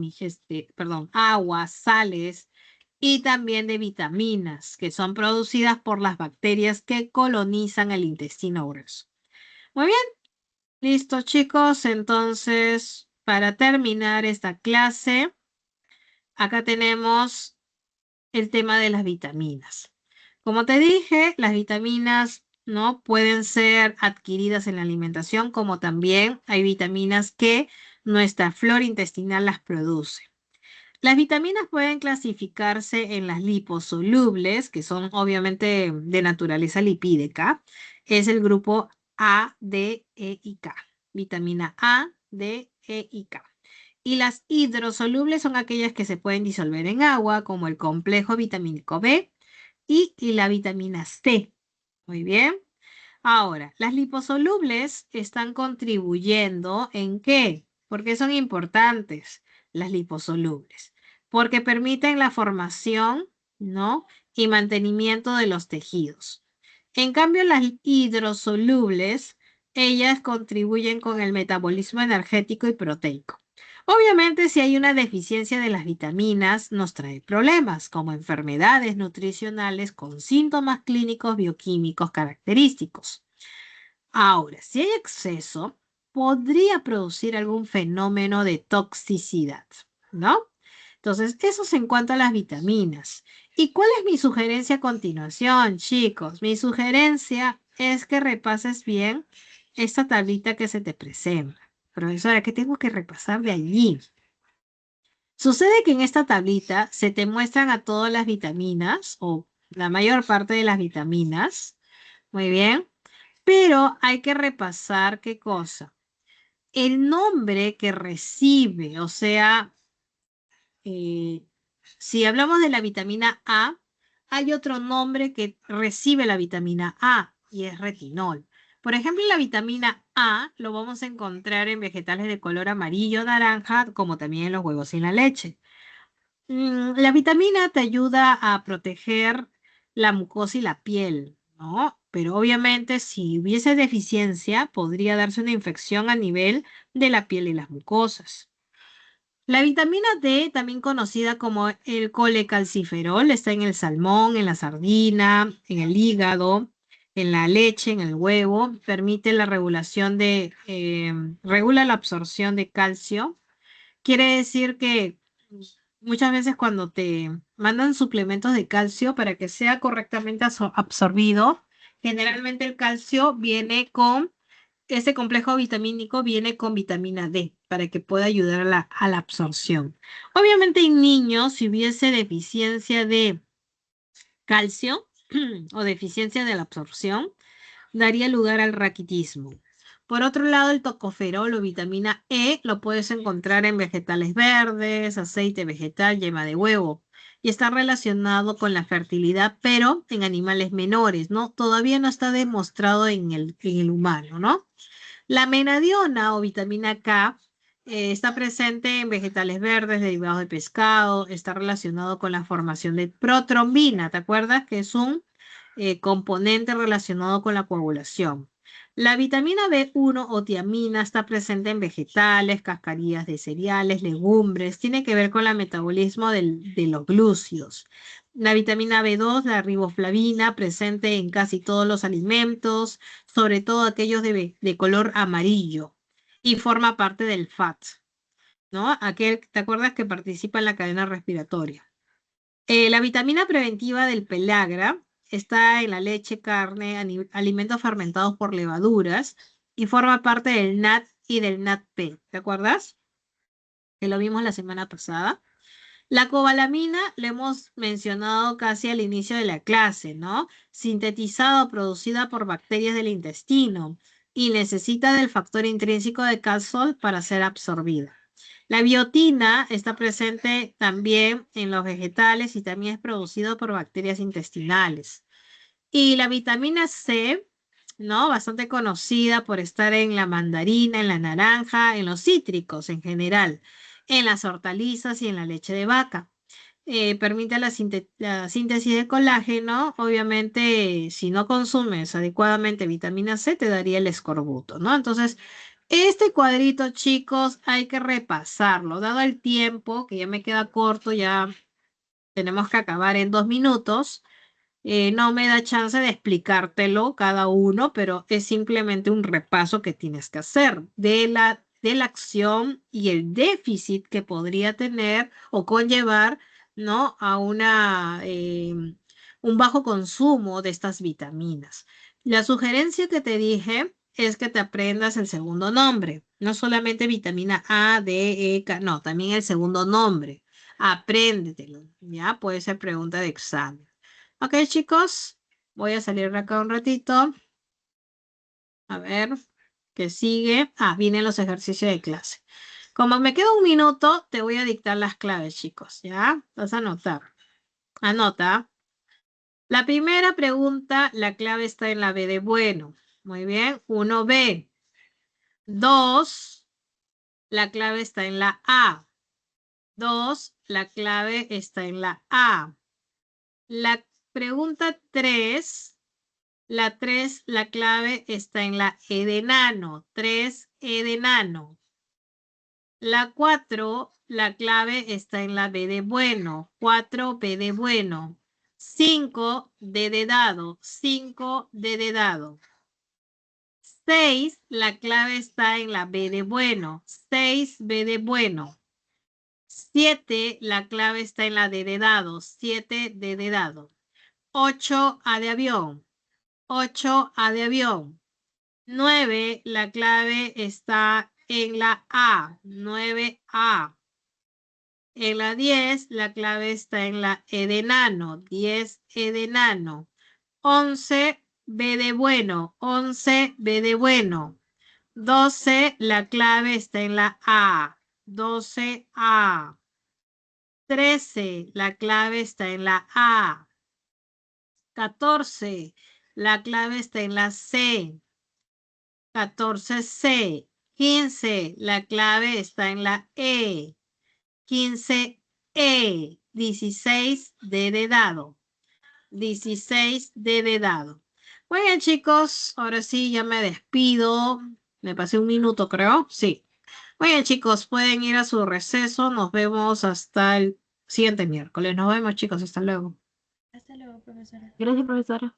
sales y también de vitaminas que son producidas por las bacterias que colonizan el intestino grueso. Muy bien, listo chicos. Entonces, para terminar esta clase, acá tenemos el tema de las vitaminas. Como te dije, las vitaminas no pueden ser adquiridas en la alimentación, como también hay vitaminas que nuestra flora intestinal las produce. Las vitaminas pueden clasificarse en las liposolubles, que son obviamente de naturaleza lipídica. Es el grupo A, D, E y K. Vitamina A, D, E y K. Y las hidrosolubles son aquellas que se pueden disolver en agua, como el complejo vitamínico B y la vitamina C. Muy bien. Ahora, las liposolubles están contribuyendo ¿en qué? Porque son importantes las liposolubles, porque permiten la formación, ¿no? Y mantenimiento de los tejidos. En cambio, las hidrosolubles, ellas contribuyen con el metabolismo energético y proteico. Obviamente, si hay una deficiencia de las vitaminas, nos trae problemas como enfermedades nutricionales con síntomas clínicos bioquímicos característicos. Ahora, si hay exceso, podría producir algún fenómeno de toxicidad, ¿no? Entonces, eso es en cuanto a las vitaminas. ¿Y cuál es mi sugerencia a continuación, chicos? Mi sugerencia es que repases bien esta tablita que se te presenta. Profesora, ¿qué tengo que repasar de allí? Sucede que en esta tablita se te muestran a todas las vitaminas o la mayor parte de las vitaminas. Muy bien. Pero hay que repasar qué cosa. El nombre que recibe, o sea, eh, si hablamos de la vitamina A, hay otro nombre que recibe la vitamina A y es retinol. Por ejemplo, la vitamina A lo vamos a encontrar en vegetales de color amarillo, naranja, como también en los huevos y en la leche. La vitamina te ayuda a proteger la mucosa y la piel, ¿no? Pero obviamente si hubiese deficiencia, podría darse una infección a nivel de la piel y las mucosas. La vitamina D, también conocida como el colecalciferol, está en el salmón, en la sardina, en el hígado, en la leche, en el huevo. Permite la regulación regula la absorción de calcio. Quiere decir que muchas veces cuando te mandan suplementos de calcio para que sea correctamente absorbido, generalmente el calcio viene con, este complejo vitamínico viene con vitamina D para que pueda ayudar a la absorción. Obviamente en niños, si hubiese deficiencia de calcio o deficiencia de la absorción, daría lugar al raquitismo. Por otro lado, el tocoferol o vitamina E lo puedes encontrar en vegetales verdes, aceite vegetal, yema de huevo y está relacionado con la fertilidad, pero en animales menores, ¿no? Todavía no está demostrado en el humano, ¿no? La menadiona o vitamina K está presente en vegetales verdes derivados de pescado, está relacionado con la formación de protrombina, ¿te acuerdas? Que es un componente relacionado con la coagulación. La vitamina B1 o tiamina está presente en vegetales, cascarillas de cereales, legumbres, tiene que ver con el metabolismo de los glúcidos. La vitamina B2, la riboflavina, presente en casi todos los alimentos, sobre todo aquellos de color amarillo, y forma parte del FAT, ¿no? Aquel, ¿te acuerdas que participa en la cadena respiratoria? La vitamina preventiva del pelagra está en la leche, carne, alimentos fermentados por levaduras y forma parte del NAT y del NADP, ¿te acuerdas? Que lo vimos la semana pasada. La cobalamina la hemos mencionado casi al inicio de la clase, ¿no? Sintetizada o producida por bacterias del intestino y necesita del factor intrínseco de calcio para ser absorbida. La biotina está presente también en los vegetales y también es producido por bacterias intestinales. Y la vitamina C, ¿no? Bastante conocida por estar en la mandarina, en la naranja, en los cítricos en general, en las hortalizas y en la leche de vaca. Permite la síntesis de colágeno. Obviamente, si no consumes adecuadamente vitamina C, te daría el escorbuto, ¿no? Entonces, este cuadrito, chicos, hay que repasarlo. Dado el tiempo, que ya me queda corto, ya tenemos que acabar en 2 minutos. No me da chance de explicártelo cada uno, pero es simplemente un repaso que tienes que hacer de la acción y el déficit que podría tener o conllevar, ¿no? A un bajo consumo de estas vitaminas. La sugerencia que te dije es que te aprendas el segundo nombre, no solamente vitamina A, D, E, K, no, también el segundo nombre. Apréndetelo, ¿ya? Puede ser pregunta de examen. Ok, chicos, voy a salir de acá un ratito. A ver, ¿qué sigue? Ah, vienen los ejercicios de clase. Como me queda 1 minuto, te voy a dictar las claves, chicos, ¿ya? Vas a anotar. Anota. La primera pregunta, la clave está en la B de bueno. Muy bien, 1B. 2, la clave está en la A. 2, la clave está en la A. La pregunta 3. La 3, la clave está en la E de enano. 3, E de enano. La 4, la clave está en la B de bueno. 4, B de bueno. 5, D de dado. 5, D de dado. 6, la clave está en la B de bueno. 6, B de bueno. 7, la clave está en la D de dado. 7, D de dado. 8, A de avión. 8, A de avión. 9, la clave está en la A. 9A. En la 10, la clave está en la E de enano. 10, E de enano. 11, B de bueno. 11, B de bueno. 12, la clave está en la A. 12A. 13, la clave está en la A. 14, la clave está en la C. 14C. 15, la clave está en la E. 15E. 16, D de dado. 16, D de dado. Muy bien, chicos. Ahora sí, ya me despido. Me pasé un minuto, creo. Sí. Muy bien, chicos. Pueden ir a su receso. Nos vemos hasta el siguiente miércoles. Nos vemos, chicos. Hasta luego. Hasta luego, profesora. Gracias, profesora.